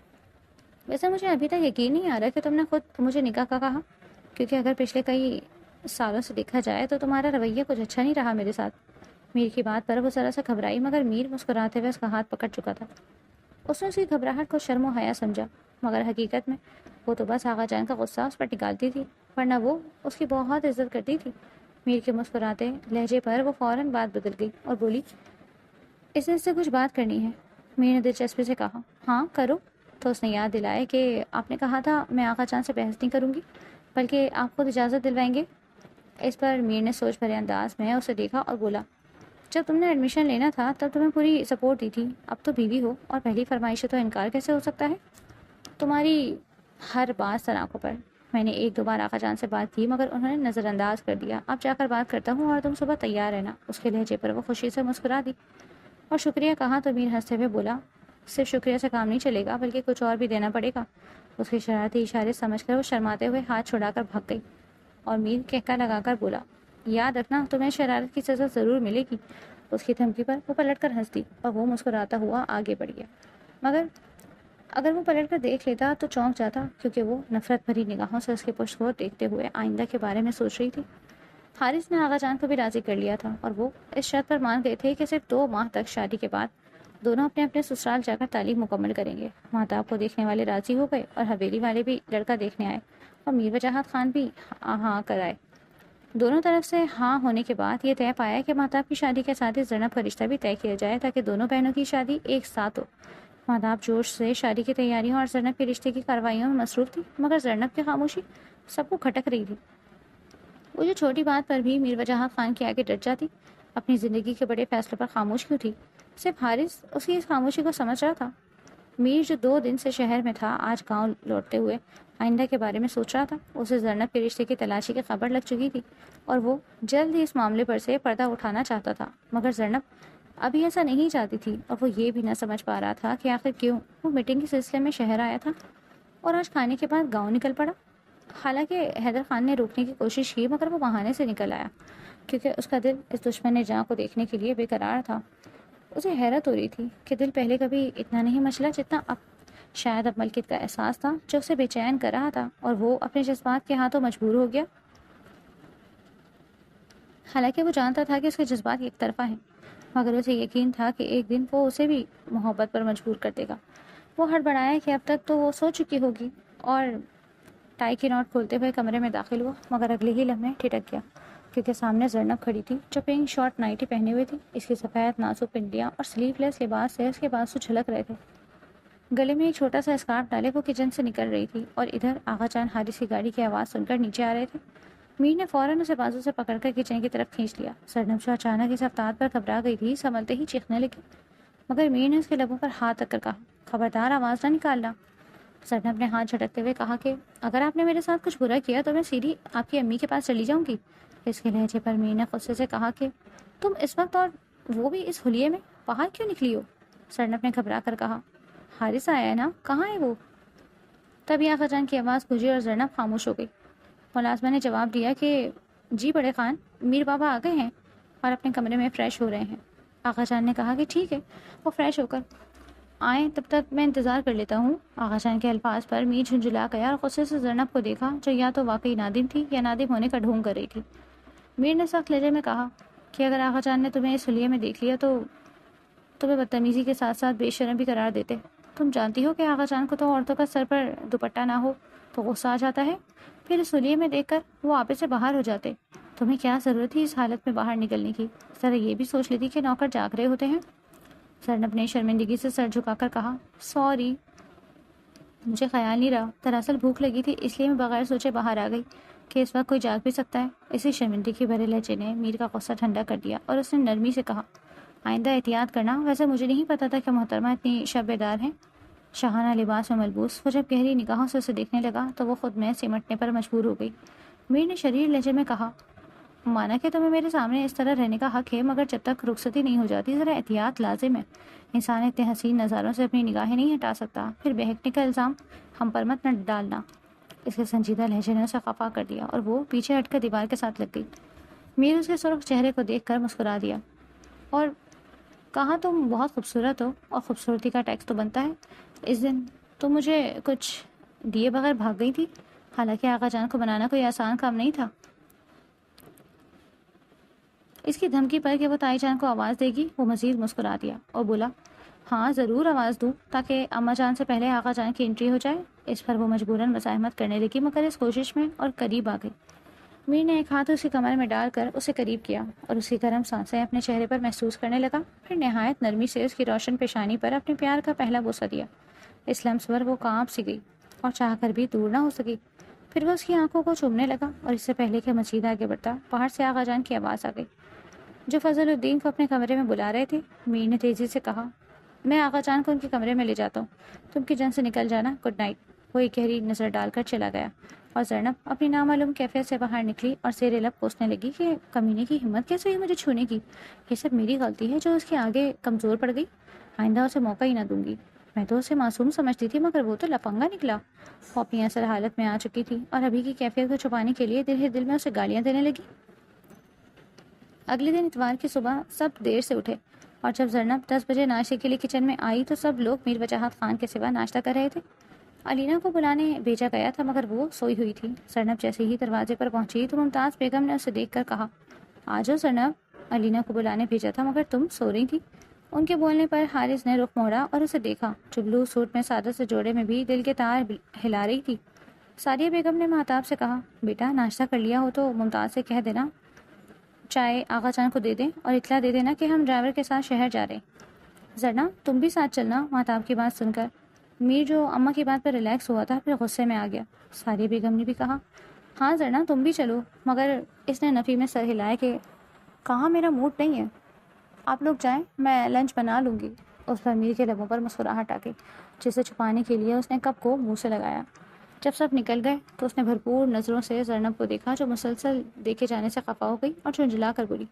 ویسے مجھے ابھی تک یقین نہیں آ رہا کہ تم نے خود مجھے نکاح کا کہا، کیونکہ اگر پچھلے کئی سالوں سے دیکھا جائے تو تمہارا رویہ کچھ اچھا نہیں رہا میرے ساتھ. میر کی بات پر وہ ذرا سا گھبرائی مگر میر مسکراتے ہوئے اس کا ہاتھ پکڑ چکا تھا. اس نے اس کی گھبراہٹ کو شرم و حیا سمجھا، مگر حقیقت میں وہ تو بس آقا جان کا غصہ اس پر نکالتی تھی، ورنہ وہ اس کی بہت عزت کرتی تھی. میر کے مسکراتے لہجے پر وہ فوراً بات بدل گئی اور بولی، اس نے اس سے کچھ بات کرنی ہے. میر نے دلچسپی سے کہا، ہاں کرو. تو اس نے یاد دلائے کہ آپ نے کہا تھا میں آقا جان سے بحث نہیں کروں گی بلکہ آپ خود اجازت دلوائیں گے. اس پر میر نے سوچ بھرے انداز میں اسے دیکھا اور بولا، جب تم نے ایڈمیشن لینا تھا تب تمہیں پوری سپورٹ دی تھی، اب تو بیوی ہو اور پہلی فرمائش سے تو انکار کیسے ہو سکتا ہے. تمہاری ہر بات سر آنکھوں پر. میں نے 1-2 بار آقا جان سے بات کی مگر انہوں نے نظر انداز کر دیا. اب جا کر بات کرتا ہوں اور تم صبح تیار رہنا. اس کے لہجے پر وہ خوشی سے مسکرا دی اور شکریہ کہا تو میر ہنستے ہوئے بولا، صرف شکریہ سے کام نہیں چلے گا بلکہ کچھ اور بھی دینا پڑے گا. اس کے شرارتی اشارے سمجھ کر وہ شرماتے ہوئے ہاتھ چھڑا کر بھاگ گئی اور میر کہکا لگا کر بولا، یاد رکھنا تمہیں شرارت کی سزا ضرور ملے گی. اس کی دھمکی پر وہ پلٹ کر ہنس دی اور وہ مسکراتا ہوا آگے بڑھ گیا. مگر اگر وہ پلٹ کر دیکھ لیتا تو چونک جاتا، کیونکہ وہ نفرت بھری نگاہوں سے اس کے پشت کو دیکھتے ہوئے آئندہ کے بارے میں سوچ رہی تھی. حارث نے آغا جان کو بھی راضی کر لیا تھا اور وہ اس شرط پر مان گئے تھے کہ صرف 2 ماہ تک شادی کے بعد دونوں اپنے اپنے سسرال جا کر تعلیم مکمل کریں گے۔ مہتاب کو دیکھنے والے راضی ہو گئے اور حویلی والے بھی لڑکا دیکھنے آئے اور میر وجاہت خان بھی ہاں کر آئے۔ دونوں طرف سے ہاں ہونے کے بعد یہ طے پایا کہ مہتاب کی شادی کے ساتھ ہی زینب کا رشتہ بھی طے کیا جائے تاکہ دونوں بہنوں کی شادی ایک ساتھ ہو۔ مہتاب جوش سے شادی کی تیاریوں اور زینب کے رشتے کی کارروائیوں میں مصروف تھی، مگر زینب کی خاموشی سب کو کھٹک رہی تھی۔ وہ جو چھوٹی بات پر بھی میر وجاہت خان کے آگے ڈٹ جاتی، اپنی زندگی کے بڑے فیصلوں پر خاموش کیوں تھی؟ صرف حارث اس کی اس خاموشی کو سمجھ رہا تھا۔ میر جو 2 دن سے شہر میں تھا، آج گاؤں لوٹتے ہوئے آئندہ کے بارے میں سوچ رہا تھا۔ اسے زینب کے رشتے کی تلاشی کی خبر لگ چکی تھی اور وہ جلد ہی اس معاملے پر سے پردہ اٹھانا چاہتا تھا، مگر زینب ابھی ایسا نہیں چاہتی تھی اور وہ یہ بھی نہ سمجھ پا رہا تھا کہ آخر کیوں وہ میٹنگ کے سلسلے میں شہر آیا تھا اور آج کھانے کے بعد گاؤں نکل پڑا۔ حالانکہ حیدر خان نے روکنے کی کوشش کی، مگر وہ بہانے سے نکل آیا کیونکہ اس کا دل اس دشمن جاں کو دیکھنے کے لیے بے قرار تھا۔ اسے حیرت ہو رہی تھی کہ دل پہلے کبھی اتنا نہیں مچلا جتنا اب۔ شاید اب ملکیت کا احساس تھا جو اسے بے چین کر رہا تھا اور وہ اپنے جذبات کے ہاتھوں مجبور ہو گیا۔ حالانکہ وہ جانتا تھا کہ اس کے جذبات ایک طرفہ ہیں، مگر اسے یقین تھا کہ ایک دن وہ اسے بھی محبت پر مجبور کر دے گا۔ وہ ہڑبڑایا کہ اب تک تو وہ سو چکی ہوگی اور ٹائی کی نوٹ کھولتے ہوئے کمرے میں داخل ہوا، مگر اگلے ہی لمحے ٹھٹک گیا کیونکہ سامنے زینب کھڑی تھی جو پنک شارٹ نائٹی پہنے ہوئی تھی۔ اس کی سفید نازک پنڈلیاں اور سلیو لیس لباس سے اس کے بازو جھلک رہے تھے۔ گلے میں ایک چھوٹا سا اسکارف ڈالے وہ کچن سے نکل رہی تھی اور ادھر آغا جان حارث کی گاڑی کی آواز سن کر نیچے آ رہے تھے۔ میر نے فوراً اسے بازو سے پکڑ کر کچن کی طرف کھینچ لیا۔ زینب جو اچانک اس رفتار پر گھبرا گئی تھی، سنبھلتے ہی چیخنے لگی، مگر میر نے اس کے لبوں پر ہاتھ رکھ کر کہا، خبردار آواز نہ نکالنا۔ زینب نے ہاتھ جھٹکتے ہوئے کہا کہ اگر آپ نے میرے ساتھ کچھ برا کیا تو میں سیدھی آپ کی امی کے پاس چلی جاؤں گی۔ اس کے لہجے پر میر نے غصے سے کہا کہ تم اس وقت اور وہ بھی اس حلیے میں باہر کیوں نکلی ہو؟ زینب نے گھبرا کر کہا، حارث آیا ہے نا، کہاں ہے وہ؟ تبھی آغا جان کی آواز گونجی اور زینب خاموش ہو گئی۔ ملازمہ نے جواب دیا کہ جی بڑے خان، میر بابا آ گئے ہیں اور اپنے کمرے میں فریش ہو رہے ہیں۔ آغا جان نے کہا کہ ٹھیک ہے، وہ فریش ہو کر آئیں، تب تک میں انتظار کر لیتا ہوں۔ آغا جان کے الفاظ پر میر جھنجھلا گیا اور غصے سے زینب کو دیکھا جو یا تو واقعی نادم تھی یا نادم ہونے کا ڈھونگ کر رہی تھی۔ میر نے سخت لہجے میں کہا کہ اگر آغا جان نے تمہیں اس حلیے میں دیکھ لیا تو تمہیں بدتمیزی کے ساتھ ساتھ بے شرم بھی قرار دیتے۔ تم جانتی ہو کہ آغا جان کو تو عورتوں کا سر پر دوپٹہ نہ ہو تو غصہ آ جاتا ہے، پھر اس حلیے میں دیکھ کر وہ آپے سے باہر ہو جاتے۔ تمہیں کیا ضرورت تھی اس حالت میں باہر نکلنے کی؟ ذرا یہ بھی سوچ لیتی کہ نوکر جاگ رہے ہوتے ہیں۔ زینب نے شرمندگی سے سر جھکا کر کہا، سوری، مجھے خیال نہیں رہا، دراصل بھوک لگی تھی اس لیے میں بغیر سوچے باہر آ گئی کہ اس وقت کوئی جاگ بھی سکتا ہے۔ اسی شرمندگی بھرے لہجے نے میر کا غصہ ٹھنڈا کر دیا اور اس نے نرمی سے کہا، آئندہ احتیاط کرنا، ویسے مجھے نہیں پتا تھا کہ محترمہ اتنی شب بیدار ہیں۔ شاہانہ لباس میں ملبوس وہ جب گہری نگاہوں سے اسے دیکھنے لگا تو وہ خود میں سمٹنے پر مجبور ہو گئی۔ میر نے شریر لہجے میں کہا، مانا کہ تمہیں میرے سامنے اس طرح رہنے کا حق ہے، مگر جب تک رخصتی نہیں ہو جاتی ذرا احتیاط لازم ہے۔ انسان اتنے حسین نظاروں سے اپنی نگاہیں نہیں ہٹا سکتا، پھر بہکنے کا الزام ہم پر مت نہ ڈالنا۔ اس کے سنجیدہ لہجے نے اسے خفا کر دیا اور وہ پیچھے ہٹ کر دیوار کے ساتھ لگ گئی۔ میر اس کے سرخ چہرے کو دیکھ کر مسکرا دیا اور کہا، تم بہت خوبصورت ہو اور خوبصورتی کا ٹیکس تو بنتا ہے۔ اس دن تم مجھے کچھ دیے بغیر بھاگ گئی تھی، حالانکہ آغا جان کو بنانا کوئی آسان کام نہیں تھا۔ اس کی دھمکی پر کہ وہ تائی جان کو آواز دے گی، وہ مزید مسکرا دیا اور بولا، ہاں ضرور آواز دوں تاکہ اماں جان سے پہلے آغا جان کی انٹری ہو جائے۔ اس پر وہ مجبوراً مزاحمت کرنے لگی، مگر اس کوشش میں اور قریب آ گئی۔ میر نے ایک ہاتھ اس کی کمر میں ڈال کر اسے قریب کیا اور اس کی گرم سانسیں اپنے چہرے پر محسوس کرنے لگا، پھر نہایت نرمی سے اس کی روشن پیشانی پر اپنے پیار کا پہلا بوسہ دیا۔ اس لمس پر وہ کانپ سی گئی اور چاہ کر بھی دور نہ ہو سکی۔ پھر وہ اس کی آنکھوں کو چومنے لگا اور اس سے پہلے کہ مزید آگے بڑھتا، باہر سے آغا جان کی آواز آ گئی جو فضل الدین کو اپنے کمرے میں بلا رہے تھے۔ میر نے تیزی سے کہا، میں آغا جان کو ان کے کمرے میں لے جاتا ہوں، تم کچن سے نکل جانا، گڈ نائٹ۔ وہ ایک گہری نظر ڈال کر چلا گیا اور زینب اپنی نامعلوم کیفیت سے باہر نکلی اور زیر لب کوسنے لگی کہ کمینے کی ہمت کیسے ہوئی مجھے چھونے کی؟ یہ سب میری غلطی ہے جو اس کے آگے کمزور پڑ گئی، آئندہ اسے موقع ہی نہ دوں گی۔ میں تو اسے معصوم سمجھتی تھی مگر وہ تو لفنگا نکلا۔ وہ اپنی اصل حالت میں آ چکی تھی اور ابھی کی کیفیت کو چھپانے کے لیے دل ہی دل میں اسے گالیاں دینے لگی۔ اگلے دن اتوار کی صبح سب دیر سے اٹھے اور جب زینب 10 بجے ناشتے کے لیے کچن میں آئی تو سب لوگ میر وجاہت خان کے سوا ناشتہ کر رہے تھے۔ علینا کو بلانے بھیجا گیا تھا مگر وہ سوئی ہوئی تھی۔ زینب جیسے ہی دروازے پر پہنچی تو ممتاز بیگم نے اسے دیکھ کر کہا، آ جاؤ زینب، علینا کو بلانے بھیجا تھا مگر تم سو رہی تھی۔ ان کے بولنے پر حارث نے رخ موڑا اور اسے دیکھا جو بلو سوٹ میں سادہ سے جوڑے میں بھی دل کے تار ہلا رہی تھی۔ سعدیہ بیگم نے مہتاب سے کہا، بیٹا ناشتہ کر لیا ہو تو ممتاز سے کہہ دینا چائے آغا جان کو دے دیں اور اطلاع دے دینا کہ ہم ڈرائیور کے ساتھ شہر جا رہے ہیں۔ زرنا تم بھی ساتھ چلنا۔ مہتاب کی بات سن کر میر جو اماں کی بات پر ریلیکس ہوا تھا پھر غصے میں آ گیا۔ سعدیہ بیگم نے بھی کہا، ہاں زرنا تم بھی چلو، مگر اس نے نفی میں سر ہلایا کہ کہا میرا موڈ نہیں ہے، آپ لوگ جائیں میں لنچ بنا لوں گی۔ اس پر میر کے لبوں پر مسکراہٹ آ گئی جسے چھپانے کے لیے اس نے کپ کو منہ سے لگایا۔ جب سب نکل گئے تو اس نے بھرپور نظروں سے زرنب کو دیکھا جو مسلسل دیکھے جانے سے خفا ہو گئی اور جھنجھلا کر بولی،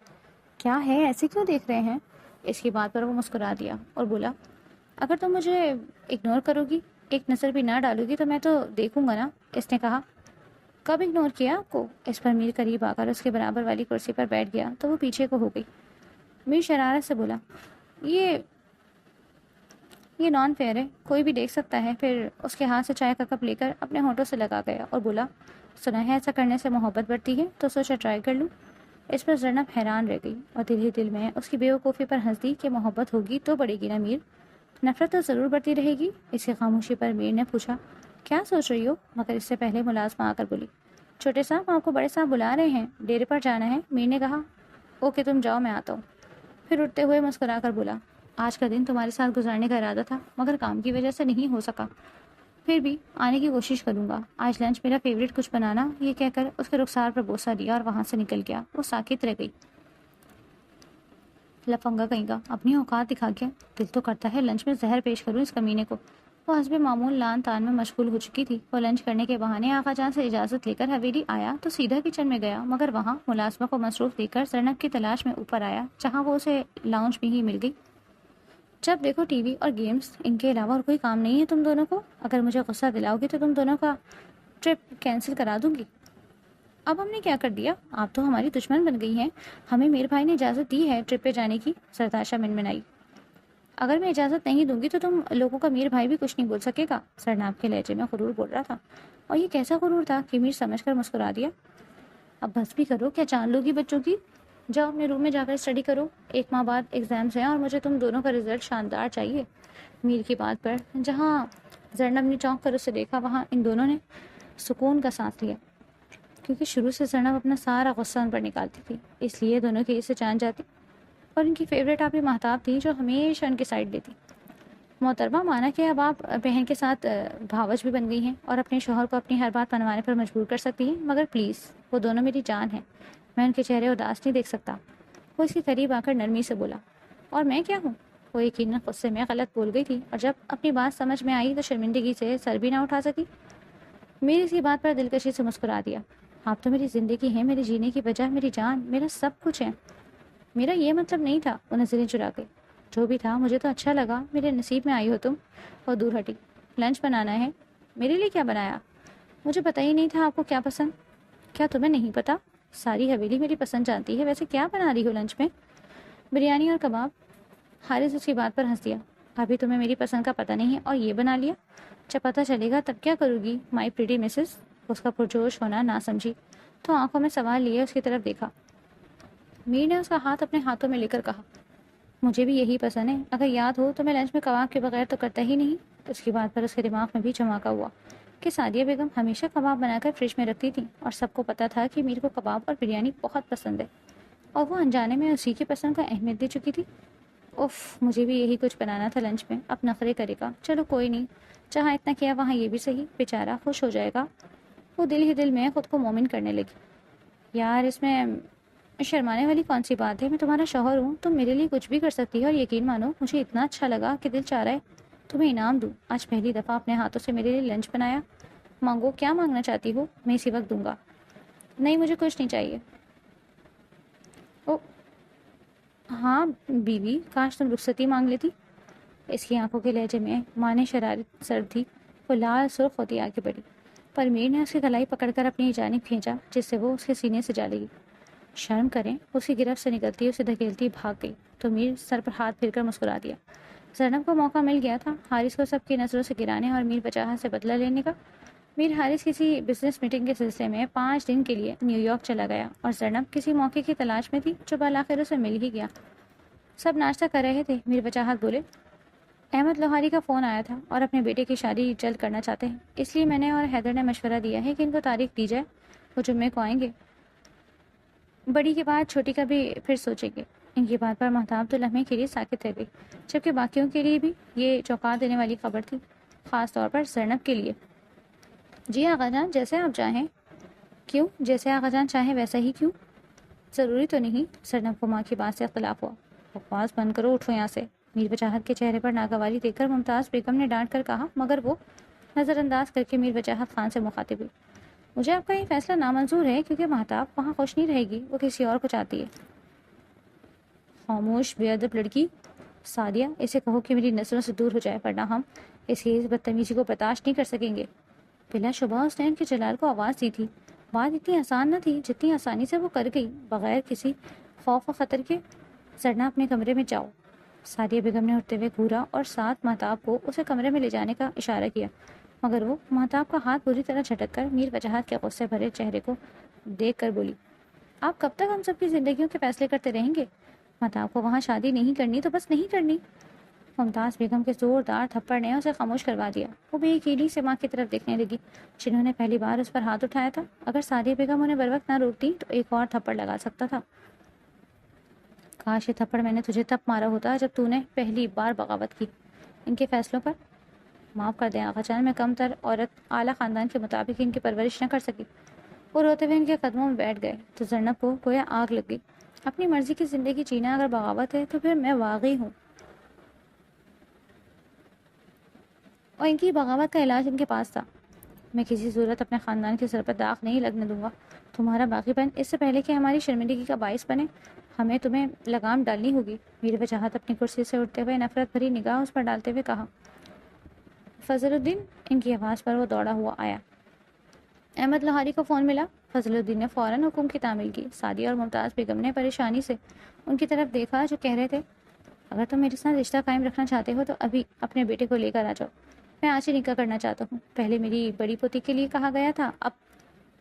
کیا ہے ایسے کیوں دیکھ رہے ہیں؟ اس کی بات پر وہ مسکرا دیا اور بولا، اگر تم مجھے اگنور کرو گی، ایک نظر بھی نہ ڈالو گی تو میں تو دیکھوں گا نا۔ اس نے کہا، کب اگنور کیا آپ کو؟ اس پر میر قریب آ کر اس کے برابر والی کرسی پر بیٹھ گیا تو وہ پیچھے کو ہو گئی۔ میر شرارت سے بولا، یہ نان فیئر ہے، کوئی بھی دیکھ سکتا ہے۔ پھر اس کے ہاتھ سے چائے کا کپ لے کر اپنے ہونٹوں سے لگا گیا اور بولا، سنا ہے ایسا کرنے سے محبت بڑھتی ہے تو سوچا ٹرائی کر لوں۔ اس پر زرنب حیران رہ گئی اور دل ہی دل میں اس کی بیوقوفی پر ہنس دی کہ محبت ہوگی تو بڑھے گی نا میر، نفرت تو ضرور بڑھتی رہے گی۔ اس کی خاموشی پر میر نے پوچھا، کیا سوچ رہی ہو؟ مگر اس سے پہلے ملازمہ آ کر بولی، چھوٹے صاحب آپ کو بڑے صاحب بلا رہے ہیں، ڈیرے پر جانا ہے۔ میر نے کہا، اوکے تم جاؤ میں آتا ہوں۔ پھر اٹھتے ہوئے مسکرا کر بولا، آج کا دن تمہارے ساتھ گزارنے کا ارادہ تھا مگر کام کی وجہ سے نہیں ہو سکا، پھر بھی آنے کی کوشش کروں گا۔ آج لنچ میرا فیوریٹ کچھ بنانا۔ یہ کہہ کر اس کے رخسار پر بوسہ دیا اور وہاں سے نکل گیا۔ وہ ساکت رہ گئی۔ لفنگا کہیں گا، اپنی اوقات دکھا گیا۔ دل تو کرتا ہے لنچ میں زہر پیش کروں اس کمینے کو۔ وہ حسب معمول لان تان میں مشغول ہو چکی تھی۔ وہ لنچ کرنے کے بہانے آقا جان سے اجازت لے کر حویلی آیا تو سیدھا کچن میں گیا، مگر وہاں ملازمہ کو مصروف دیکھ کر زرنب کی تلاش میں اوپر آیا جہاں وہ اسے لاؤنج میں ہی مل گئی۔ جب دیکھو ٹی وی اور گیمز، ان کے علاوہ اور کوئی کام نہیں ہے تم دونوں کو؟ اگر مجھے غصہ دلاؤ گی تو تم دونوں کا ٹرپ کینسل کرا دوں گی۔ اب ہم نے کیا کر دیا؟ آپ تو ہماری دشمن بن گئی ہیں۔ ہمیں میرے بھائی نے اجازت دی ہے ٹرپ پہ جانے کی۔ سرتاشا منمنائی، اگر میں اجازت نہیں دوں گی تو تم لوگوں کا میر بھائی بھی کچھ نہیں بول سکے گا۔ سرناب کے لہجے میں غرور بول رہا تھا، اور یہ کیسا غرور تھا کہ میر سمجھ کر مسکرا دیا۔ اب بس بھی کرو، کیا جان لوگی بچوں کی؟ جاؤ اپنے روم میں جا کر اسٹڈی کرو، 1 ماہ بعد ایگزامز ہیں اور مجھے تم دونوں کا رزلٹ شاندار چاہیے۔ میر کی بات پر جہاں زرنب نے چونک کر اسے دیکھا وہاں ان دونوں نے سکون کا سانس لیا، کیونکہ شروع سے زرنب اپنا سارا غصہ ان پر نکالتی تھی، اس لیے دونوں کی اسے جان جاتی، اور ان کی فیوریٹ آپ ہی مہتاب تھی جو ہمیشہ ان کی سائڈ لیتی۔ محترمہ، مانا کہ اب آپ بہن کے ساتھ بھاوج بھی بن گئی ہیں اور اپنے شوہر کو اپنی ہر بات منوانے پر مجبور کر سکتی ہیں، مگر پلیز وہ دونوں میری جان ہیں، میں ان کے چہرے اداس نہیں دیکھ سکتا۔ وہ اس کے قریب آ کر نرمی سے بولا، اور میں کیا ہوں؟ وہ یقیناً غصے میں غلط بول گئی تھی اور جب اپنی بات سمجھ میں آئی تو شرمندگی سے سر بھی نہ اٹھا سکی۔ میری اسی بات پر دلکشی سے مسکرا دیا، آپ تو میری زندگی ہیں، میری جینے کی وجہ، میری جان، میرا سب کچھ ہے۔ میرا یہ مطلب نہیں تھا۔ وہ نظریں چرا گئی، جو بھی تھا مجھے تو اچھا لگا، میرے نصیب میں آئی ہو تم۔ اور دور ہٹی، لنچ بنانا ہے۔ میرے لیے کیا بنایا؟ مجھے پتہ ہی نہیں تھا آپ کو کیا پسند۔ کیا تمہیں نہیں پتا؟ ساری حویلی میری پسند جانتی ہے، ویسے کیا بنا رہی ہو لنچ میں؟ بریانی اور کباب۔ حارث اس کی بات پر ہنس دیا، ابھی تمہیں میری پسند کا پتہ نہیں ہے اور یہ بنا لیا؟ جب پتہ چلے گا تب کیا کرو گی مائی پریٹی مسز؟ اس کا پرجوش ہونا نہ سمجھی تو آنکھوں میں سوال لیے اس کی طرف دیکھا۔ میر نے اس کا ہاتھ اپنے ہاتھوں میں لے کر کہا، مجھے بھی یہی پسند ہے، اگر یاد ہو تو میں لنچ میں کباب کے بغیر تو کرتا ہی نہیں۔ اس کی بات پر اس کے دماغ میں بھی جھماکا ہوا کہ سعدیہ بیگم ہمیشہ کباب بنا کر فریج میں رکھتی تھیں اور سب کو پتا تھا کہ میر کو کباب اور بریانی بہت پسند ہے، اور وہ انجانے میں اسی کی پسند کا اہمیت دے چکی تھی۔ اف، مجھے بھی یہی کچھ بنانا تھا لنچ میں، اب نخرے کرے گا، چلو کوئی نہیں، جہاں اتنا کیا وہاں یہ بھی صحیح، بیچارہ خوش ہو جائے گا۔ وہ دل ہی دل میں خود کو مومن کرنے لگی، یار اس میں شرمانے والی کون سی بات ہے؟ میں تمہارا شوہر ہوں، تم میرے لیے کچھ بھی کر سکتی ہے، اور یقین مانو مجھے اتنا اچھا لگا کہ دل چاہ رہا ہے تمہیں انعام دوں۔ آج پہلی دفعہ اپنے ہاتھوں سے میرے لیے لنچ بنایا، مانگو، کیا مانگنا چاہتی ہو؟ میں اسی وقت دوں گا۔ نہیں، مجھے کچھ نہیں چاہیے۔ او ہاں بیوی، کاش تم رخصتی مانگ لیتی۔ اس کی آنکھوں کے لہجے میں مانے شرارت سرد تھی۔ وہ لال سرخ ہوتی آگے بڑھی، پر میر نے اس کی گلائی پکڑ کر اپنی جانب کھینچا جس سے وہ اس کے سینے سے جا لگی۔ شرم کریں، اس کی گرفت سے نکلتی اسے دھکیلتی بھاگ گئی تو میر سر پر ہاتھ پھیر کر مسکرا دیا، زینب کو موقع مل گیا تھا حارث کو سب کی نظروں سے گرانے اور میر وجاہت سے بدلہ لینے کا۔ میر حارث کسی بزنس میٹنگ کے سلسلے میں 5 دن کے لیے نیو یارک چلا گیا اور زینب کسی موقع کی تلاش میں تھی جو بالآخر اسے مل ہی گیا۔ سب ناشتہ کر رہے تھے۔ میر وجاہت بولے، احمد لوہاری کا فون آیا تھا اور اپنے بیٹے کی شادی جلد کرنا چاہتے ہیں، اس لیے میں نے اور حیدر نے مشورہ دیا ہے کہ ان کو تاریخ دی جائے، وہ جمعے کو آئیں گے۔ بڑی کے بعد چھوٹی کا بھی پھر سوچیں گے۔ ان کی بات پر مہتاب تو لمحے کے لیے ساکت رہ گئی، جبکہ باقیوں کے لیے بھی یہ چونکا دینے والی خبر تھی، خاص طور پر زینب کے لیے۔ جی آغا جان، جیسے آپ چاہیں۔ کیوں؟ جیسے آغا جان چاہیں ویسا ہی کیوں؟ ضروری تو نہیں۔ زینب کو ماں کی بات سے اختلاف ہوا۔ بکواس بند کرو، اٹھو یہاں سے۔ میر وجاہت کے چہرے پر ناگواری دیکھ کر ممتاز بیگم نے ڈانٹ کر کہا، مگر وہ نظر انداز کر کے میر وجاہت خان سے مخاطب ہوئی، مجھے آپ کا یہ فیصلہ نامنظور ہے کیونکہ مہتاب وہاں خوش نہیں رہے گی، وہ کسی اور کو چاہتی ہے۔ خاموش بے ادب لڑکی، سعدیہ اسے کہو کہ میری نظروں سے دور ہو جائے، ورنہ ہم اس کی بدتمیزی کو برداشت نہیں کر سکیں گے۔ بلا شبہ اس نے ان کے جلال کو آواز دی تھی۔ بات اتنی آسان نہ تھی جتنی آسانی سے وہ کر گئی، بغیر کسی خوف و خطر کے۔ زرنا اپنے کمرے میں جاؤ۔ سعدیہ بیگم نے اٹھتے ہوئے گھورا اور ساتھ مہتاب کو اسے کمرے میں لے جانے کا اشارہ کیا، مگر وہ مہتاب کا ہاتھ بری طرح جھٹک کر میر وجاہت کے غصے بھرے چہرے کو دیکھ کر بولی، آپ کب تک ہم سب کی زندگیوں کے فیصلے کرتے رہیں گے؟ مہتاب کو وہاں شادی نہیں کرنی تو بس نہیں کرنی۔ ممتاز بیگم کے زوردار تھپڑ نے اسے خاموش کروا دیا۔ وہ بے یقینی سے ماں کی طرف دیکھنے لگی جنہوں نے پہلی بار اس پر ہاتھ اٹھایا تھا۔ اگر سعدیہ بیگم انہیں بروقت نہ روکتی تو ایک اور تھپڑ لگا سکتا تھا۔ کاش یہ تھپڑ میں نے تجھے تب مارا ہوتا جب تو نے پہلی بار بغاوت کی ان کے فیصلوں پر۔ معاف کر دیں آقا جان، میں کم تر عورت اعلیٰ خاندان کے مطابق ان کی پرورش نہ کر سکی۔ وہ روتے ہوئے ان کے قدموں میں بیٹھ گئے تو زینب کو گویا آگ لگ گئی۔ اپنی مرضی کی زندگی جینا اگر بغاوت ہے تو پھر میں واقعی ہوں، اور ان کی بغاوت کا علاج ان کے پاس تھا۔ میں کسی صورت اپنے خاندان کے سر پر داغ نہیں لگنے دوں گا۔ تمہارا باقی پن اس سے پہلے کہ ہماری شرمندگی کا باعث بنے، ہمیں تمہیں لگام ڈالنی ہوگی۔ میری وجاہت اپنی کرسی سے اٹھتے ہوئے نفرت بھری نگاہ اس پر ڈالتے ہوئے کہا، فضل الدین۔ ان کی آواز پر وہ دوڑا ہوا آیا۔ احمد لوہاری کو فون ملا۔ فضل الدین نے فوراً حکم کی تعمیل کی۔ سعدیہ اور ممتاز بیگم نے پریشانی سے ان کی طرف دیکھا جو کہہ رہے تھے، اگر تم میرے ساتھ رشتہ قائم رکھنا چاہتے ہو تو ابھی اپنے بیٹے کو لے کر آ جاؤ۔ میں آج ہی نکاح کرنا چاہتا ہوں۔ پہلے میری بڑی پوتی کے لیے کہا گیا تھا،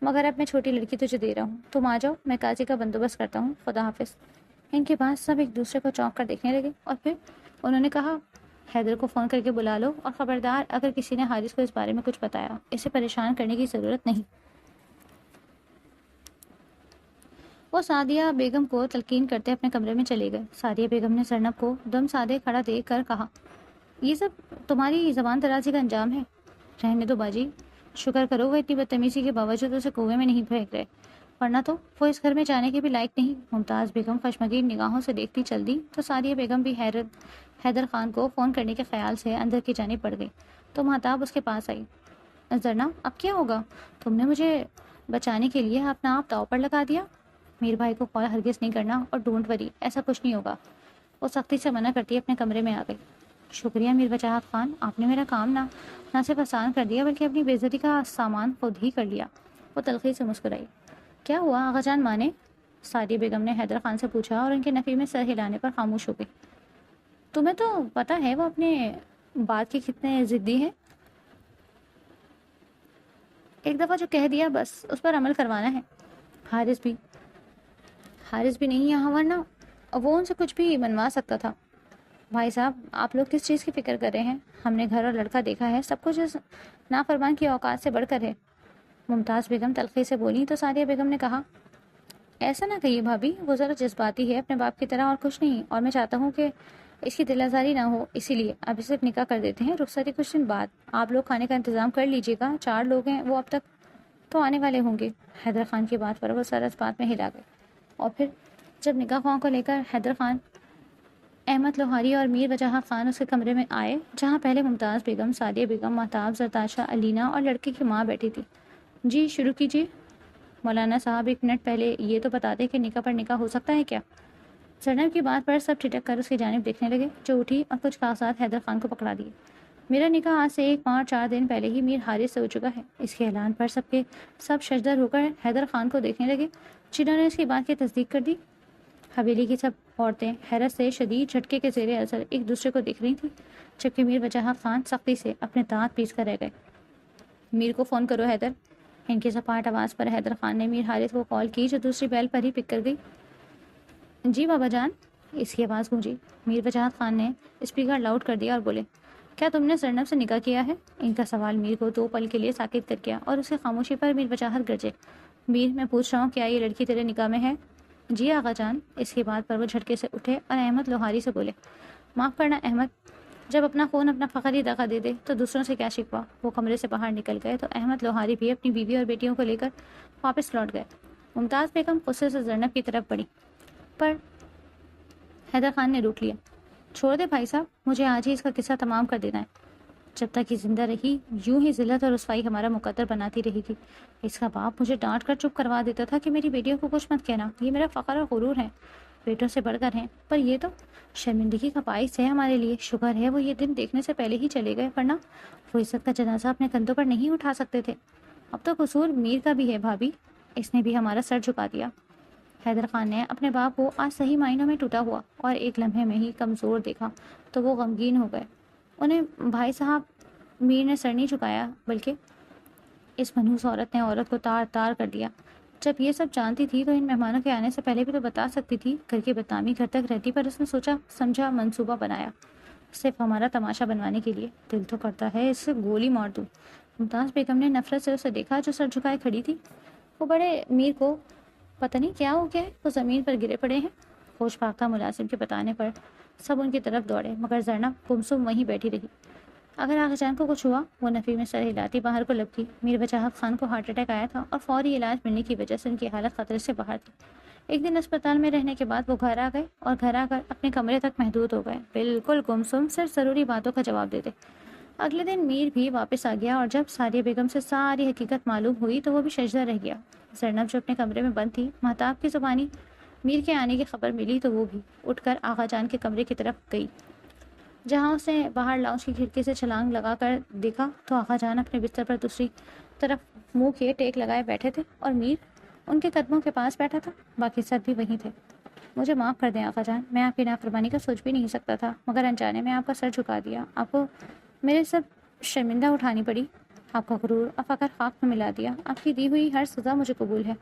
مگر اب میں چھوٹی لڑکی تجھے دے رہا ہوں۔ تم آ جاؤ، میں قاضی کا بندوبست کرتا ہوں۔ خدا حافظ۔ ان کے بعد سب ایک دوسرے کو چونک کر دیکھنے لگے اور پھر انہوں نے کہا، حیدر کو فون کر کے بلا لو اور خبردار اگر کسی نے حارث کو اس بارے میں کچھ بتایا اسے پریشان کرنے کی ضرورت نہیں۔ وہ سعدیہ بیگم کو تلقین کرتے اپنے کمرے میں چلے گئے۔ سعدیہ بیگم نے زینب کو دم سادے کھڑا دیکھ کر کہا، یہ سب تمہاری زبان درازی کا انجام ہے۔ رہنے دو باجی، شکر کرو وہ اتنی بدتمیزی کے باوجود اسے کنویں میں نہیں پھینک رہے، ورنہ تو وہ اس گھر میں جانے کے بھی لائق نہیں۔ ممتاز بیگم خشمگین نگاہوں سے دیکھتی چل دی تو سعدیہ بیگم بھی حیدر خان کو فون کرنے کے خیال سے اندر کی جانب بڑھ گئی تو مہتاب اس کے پاس آئی۔ زرنا، اب کیا ہوگا؟ تم نے مجھے بچانے کے لیے اپنا آپ داؤ پر لگا دیا۔ میر بھائی کو کال ہرگز نہیں کرنا اور ڈونٹ وری، ایسا کچھ نہیں ہوگا۔ وہ سختی سے منع کرتی اپنے کمرے میں آ گئی۔ شکریہ میر وجاہت خان، آپ نے میرا کام نہ صرف آسان کر دیا بلکہ اپنی بے عزتی کا سامان خود ہی کر لیا۔ وہ تلخی سے مسکرائی۔ کیا ہوا آغا جان مانے؟ سعدیہ بیگم نے حیدر خان سے پوچھا اور ان کے نفی میں سر ہلانے پر خاموش ہو گئی۔ تمہیں تو پتہ ہے وہ اپنے بات کے کتنے ضدی ہیں۔ ایک دفعہ جو کہہ دیا بس اس پر عمل کروانا ہے۔ حارث بھی نہیں یہاں، ورنہ وہ ان سے کچھ بھی منوا سکتا تھا۔ بھائی صاحب، آپ لوگ کس چیز کی فکر کر رہے ہیں؟ ہم نے گھر اور لڑکا دیکھا ہے، سب کچھ اس نافرمان کی اوقات سے بڑھ کر ہے۔ ممتاز بیگم تلخی سے بولی تو سعدیہ بیگم نے کہا، ایسا نہ کہیے بھابھی، وہ ذرا جذباتی ہے اپنے باپ کی طرح اور کچھ نہیں، اور میں چاہتا ہوں کہ اس کی دل آزاری نہ ہو، اسی لیے اب اسے نکاح کر دیتے ہیں۔ رخصتی کچھ دن بعد، آپ لوگ کھانے کا انتظام کر لیجیے گا، 4 لوگ ہیں، وہ اب تک تو آنے والے ہوں گے۔ حیدر خان کی بات پر وہ سر اس بات میں ہلا گئے اور پھر جب نکاح خواہوں کو لے کر حیدر خان، احمد لوہاری اور میر وجاہت خان اس کے کمرے میں آئے جہاں پہلے ممتاز بیگم، سعدیہ بیگم، مہتاب، زرتاشا، علینا اور لڑکی کی ماں بیٹھی تھی۔ جی شروع کیجیے۔ مولانا صاحب، 1 منٹ پہلے یہ تو بتا دیں کہ نکاح پر نکاح ہو سکتا ہے کیا؟ زینب کی بات پر سب ٹھٹک کر اس کی جانب دیکھنے لگے جو اٹھی اور کچھ کاغذات حیدر خان کو پکڑا دیے۔ میرا نکاح آج سے 1 ماہ اور 4 دن پہلے ہی میر حارث سے ہو چکا ہے۔ اس کے اعلان پر سب ششدر ہو کر حیدر خان کو دیکھنے لگے جنہوں نے اس کی بات کی تصدیق کر دی۔ حویلی کی سب عورتیں حیرت سے شدید جھٹکے کے زیر اثر ایک دوسرے کو دیکھ رہی تھیں، جبکہ میر وجاہت خان سختی سے اپنے دانت پیس کر رہ گئے۔ میر کو فون کرو حیدر۔ ان کی سپاٹ آواز پر حیدر خان نے میر حارث کو کال کی جو دوسری بیل پر ہی پک کر گئی۔ جی بابا جان، اس کی آواز گونجی۔ میر وجاہت خان نے اسپیکر لاؤڈ کر دیا اور بولے، کیا تم نے زرنب سے نکاح کیا ہے؟ ان کا سوال میر کو 2 پل کے لیے ساکت کر گیا اور اس کی خاموشی پر میر وجاہت گرجے۔ میر، میں پوچھ رہا ہوں کیا یہ لڑکی تیرے نکاح میں ہے؟ جی آقا جان۔ اس کی بات پر وہ جھٹکے سے اٹھے اور احمد لوہاری سے بولے، معاف کرنا احمد، جب اپنا خون اپنا فخر ہی دغا دے دے تو دوسروں سے کیا شکوا۔ وہ کمرے سے باہر نکل گئے تو احمد لوہاری بھی اپنی بیوی اور بیٹیوں کو لے کر واپس لوٹ گئے۔ ممتاز بیگم غصے سے زرنب کی طرف بڑھی، پر حیدر خان نے روک لیا۔ چھوڑ دے بھائی صاحب، مجھے آج ہی اس کا قصہ تمام کر دینا ہے۔ جب تک یہ زندہ رہی یوں ہی ذلت اور رسوائی ہمارا مقدر بناتی رہے گی۔ اس کا باپ مجھے ڈانٹ کر چپ کروا دیتا تھا کہ میری بیٹیوں کو کچھ مت کہنا، یہ میرا فخر اور غرور ہے، بیٹوں سے بڑھ کر ہیں، پر یہ تو شرمندگی کا باعث ہے ہمارے لیے۔ شکر ہے وہ یہ دن دیکھنے سے پہلے ہی چلے گئے، ورنہ وہ عزت کا جنازہ اپنے کندھوں پر نہیں اٹھا سکتے تھے۔ اب تو قصور میر کا بھی ہے بھابھی، اس نے بھی ہمارا سر جھکا دیا۔ حیدر خان نے اپنے باپ کو آج صحیح معنوں میں ٹوٹا ہوا اور ایک لمحے میں ہی کمزور دیکھا تو وہ غمگین ہو گئے۔ انہیں بھائی صاحب، میر نے سر نہیں جھکایا، بلکہ اس منحوس عورت نے عورت کو تار تار کر دیا۔ جب یہ سب جانتی تھی تو ان مہمانوں کے آنے سے پہلے بھی تو بتا سکتی تھی۔ گھر کی بدنامی گھر تک رہتی، پر اس نے سوچا سمجھا منصوبہ بنایا صرف ہمارا تماشا بنوانے کے لیے۔ دل تو کرتا ہے اس سے گولی مار دوں۔ ممتاز بیگم نے نفرت سے اسے دیکھا جو سر جھکائے کھڑی تھی۔ وہ بڑے میر کو پتہ نہیں کیا ہو گیا ہے، وہ زمین پر گرے پڑے ہیں۔ ہوش بھاگتا ملازم کے بتانے پر سب ان کی طرف دوڑے، مگر زرنب گمسم وہیں بیٹھی رہی۔ اگر آغا جان کو کچھ ہوا، وہ نفی میں سر ہلاتی باہر کو لپکی۔ میر وجاہت خان کو ہارٹ اٹیک آیا تھا اور فوری علاج ملنے کی وجہ سے ان کی حالت خطرے سے باہر تھی۔ ایک دن اسپتال میں رہنے کے بعد وہ گھر آ گئے اور گھر آ کر اپنے کمرے تک محدود ہو گئے، بالکل گمسم، صرف ضروری باتوں کا جواب دیتے۔ اگلے دن میر بھی واپس آ گیا اور جب ساریہ بیگم سے ساری حقیقت معلوم ہوئی تو وہ بھی ششدر رہ گیا۔ زرنب جو اپنے کمرے میں بند تھی، مہتاب کی زبانی میر کے آنے کی خبر ملی تو وہ بھی اٹھ کر آغا جان کے کمرے کی طرف گئی۔ جہاں اس نے باہر لاؤنج کی کھڑکی سے چھلانگ لگا کر دیکھا تو آغا جان اپنے بستر پر دوسری طرف منہ کیے ٹیک لگائے بیٹھے تھے اور میر ان کے قدموں کے پاس بیٹھا تھا۔ باقی سب بھی وہیں تھے۔ مجھے معاف کر دیں آغا جان، میں آپ کی نافرمانی کا سوچ بھی نہیں سکتا تھا، مگر انجانے میں آپ کا سر جھکا دیا، آپ کو میرے سب شرمندہ اٹھانی پڑی، آپ کا غرور اور فخر خاک میں ملا دیا۔ آپ کی دی ہوئی ہر سزا مجھے قبول ہے،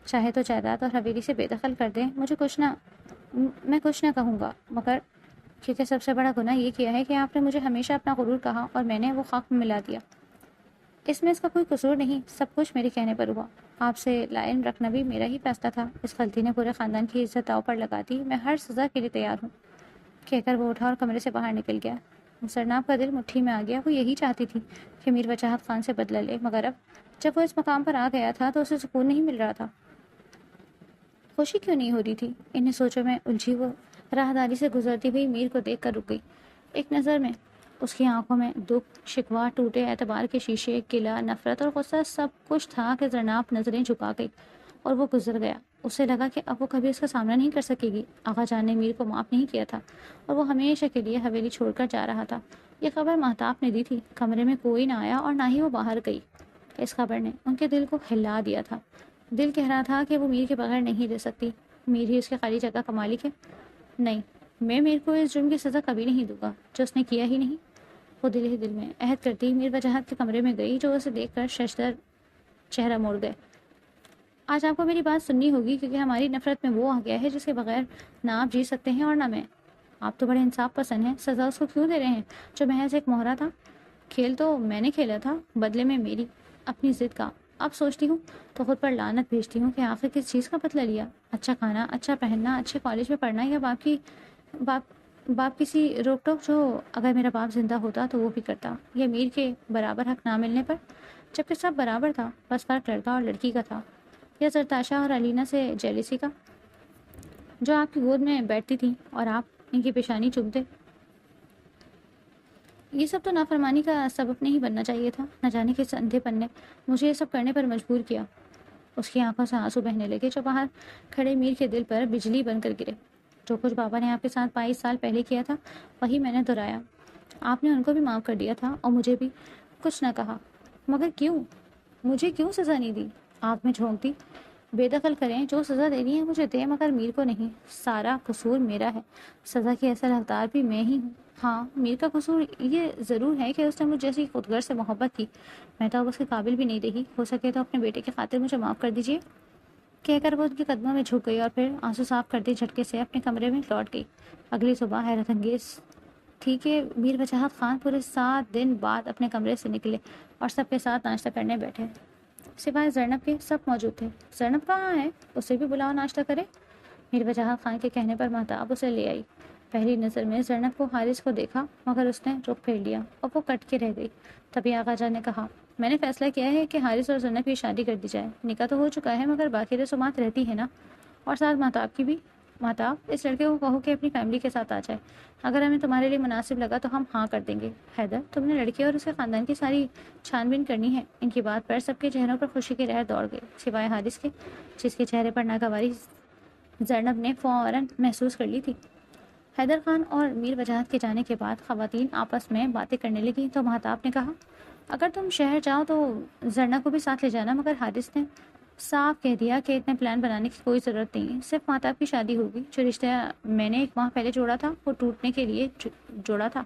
چاہے تو جائیداد اور حویلی سے بے دخل کر دیں، میں کچھ نہ کہوں گا، مگر کیونکہ سب سے بڑا گناہ یہ کیا ہے کہ آپ نے مجھے ہمیشہ اپنا غرور کہا اور میں نے وہ خاک میں ملا دیا۔ اس میں اس کا کوئی قصور نہیں، سب کچھ میرے کہنے پر ہوا۔ آپ سے لائن رکھنا بھی میرا ہی فیصلہ تھا۔ اس غلطی نے پورے خاندان کی عزت داؤ پر لگا دی، میں ہر سزا کے لیے تیار ہوں، کہہ کر وہ اٹھا اور کمرے سے باہر نکل گیا۔ زرنب کا دل مٹھی میں آ گیا۔ وہ یہی چاہتی تھی کہ میر وجاہت خان سے بدلہ لے، مگر اب جب وہ اس مقام پر آ گیا تھا تو اسے سکون نہیں مل رہا تھا۔ خوشی کیوں نہیں ہو رہی تھی؟ انہیں سوچوں میں الجھی وہ راہداری سے گزرتی ہوئی میر کو دیکھ کر رک گئی۔ ایک نظر میں اس کی آنکھوں میں دکھ، شکوہ، ٹوٹے اعتبار کے شیشے، گلہ، نفرت اور غصہ سب کچھ تھا کہ زرنب نظریں جھکا گئی اور وہ گزر گیا۔ اسے لگا کہ اب وہ کبھی اس کا سامنا نہیں کر سکے گی۔ آغا جان نے میر کو معاف نہیں کیا تھا اور وہ ہمیشہ کے لیے حویلی چھوڑ کر جا رہا تھا۔ یہ خبر مہتاب نے دی تھی۔ کمرے میں کوئی نہ آیا اور نہ ہی وہ باہر گئی۔ اس خبر نے ان کے دل کو ہلا دیا تھا۔ دل کہہ رہا تھا کہ وہ میر کے بغیر نہیں رہ سکتی، میر ہی اس کی خالی جگہ کا مالک ہے۔ نہیں، میں میر کو اس جرم کی سزا کبھی نہیں دوں گا جو اس نے کیا ہی نہیں۔ وہ دل ہی دل میں عہد کرتی میر وجاہت کے کمرے میں گئی، جو اسے دیکھ کر ششدر چہرہ موڑ گئے۔ آج آپ کو میری بات سننی ہوگی، کیونکہ ہماری نفرت میں وہ آ گیا ہے جس کے بغیر نہ آپ جی سکتے ہیں اور نہ میں۔ آپ تو بڑے انصاف پسند ہیں، سزا اس کو کیوں دے رہے ہیں جو محض ایک مہرا تھا؟ کھیل تو میں نے کھیلا تھا، بدلے میں میری اپنی ضد کا۔ اب سوچتی ہوں تو خود پر لعنت بھیجتی ہوں کہ آخر کس چیز کا بدلہ لیا؟ اچھا کھانا، اچھا پہننا، اچھے کالج میں پڑھنا، یا باپ کسی روک ٹوک جو اگر میرا باپ زندہ ہوتا تو وہ بھی کرتا، یا میر کے برابر حق نہ ملنے پر، جبکہ سب برابر تھا، بس فرق لڑکا اور لڑکی کا تھا، یا زرتاشا اور علینا سے جیلیسی کا، جو آپ کی گود میں بیٹھتی تھی اور آپ ان کی پیشانی چومتے۔ یہ سب تو نافرمانی کا سبب نہیں بننا چاہیے تھا۔ نہ جانے کس اندھے پن نے مجھے یہ سب کرنے پر مجبور کیا۔ اس کی آنکھوں سے آنسو بہنے لگے جو باہر کھڑے میر کے دل پر بجلی بن کر گرے۔ جو کچھ بابا نے آپ کے ساتھ 22 سال پہلے کیا تھا وہی میں نے دہرایا۔ آپ نے ان کو بھی معاف کر دیا تھا اور مجھے بھی کچھ نہ کہا، مگر کیوں؟ مجھے کیوں سزا نہیں دی؟ آنکھ میں جھونک دی بے دخل کریں، جو سزا دینی ہے مجھے دیں، مگر میر کو نہیں۔ سارا قصور میرا ہے، سزا کی اصل حقدار بھی میں ہی ہوں۔ ہاں، میر کا قصور یہ ضرور ہے کہ اس نے مجھ جیسی خودغرض سے محبت کی، میں تو اب اس کے قابل بھی نہیں رہی۔ ہو سکے تو اپنے بیٹے کی خاطر مجھے معاف کر دیجیے۔ کہہ کر وہ ان کے قدموں میں جھک گئی اور پھر آنسو صاف کرتے جھٹکے سے اپنے کمرے میں لوٹ گئی۔ اگلی صبح حیرت انگیز تھی کہ میر وجاہت خان پورے 7 دن بعد اپنے کمرے سے نکلے اور سب کے ساتھ ناشتہ کرنے بیٹھے۔ سوائے زینب کے سب موجود تھے۔ زینب کہاں ہے؟ اسے بھی بلاؤ ناشتہ کرے۔ میر وجاہت خان کے کہنے پر مہتاب اسے لے آئی۔ پہلی نظر میں زینب کو حارث کو دیکھا، مگر اس نے رخ پھیر لیا اور وہ کٹ کے رہ گئی۔ تبھی آغا جان نے کہا، میں نے فیصلہ کیا ہے کہ حارث اور زینب کی شادی کر دی جائے۔ نکاح تو ہو چکا ہے، مگر باقی رسومات رہتی ہے نا، اور ساتھ مہتاب کی بھی۔ مہتاب، اس لڑکے کو کہو کہ اپنی فیملی کے ساتھ آ جائے۔ اگر ہمیں تمہارے لیے مناسب لگا تو ہم ہاں کر دیں گے۔ حیدر، تم نے لڑکے اور اس کے خاندان کی ساری چھان بین کرنی ہے۔ ان کی بات پر سب کے چہروں پر خوشی کی لہر دوڑ گئی، سوائے حارث کے، جس کے چہرے پر ناگواری زینب نے فوراً محسوس کر لی تھی۔ حیدر خان اور میر وجاہت کے جانے کے بعد خواتین آپس میں باتیں کرنے لگیں تو مہتاب نے کہا، اگر تم شہر جاؤ تو زرنا کو بھی ساتھ لے جانا، مگر حارث نے صاف کہہ دیا کہ اتنے پلان بنانے کی کوئی ضرورت نہیں ہے، صرف مہتاب کی شادی ہوگی۔ جو رشتہ میں نے 1 ماہ پہلے جوڑا تھا وہ ٹوٹنے کے لیے جوڑا تھا،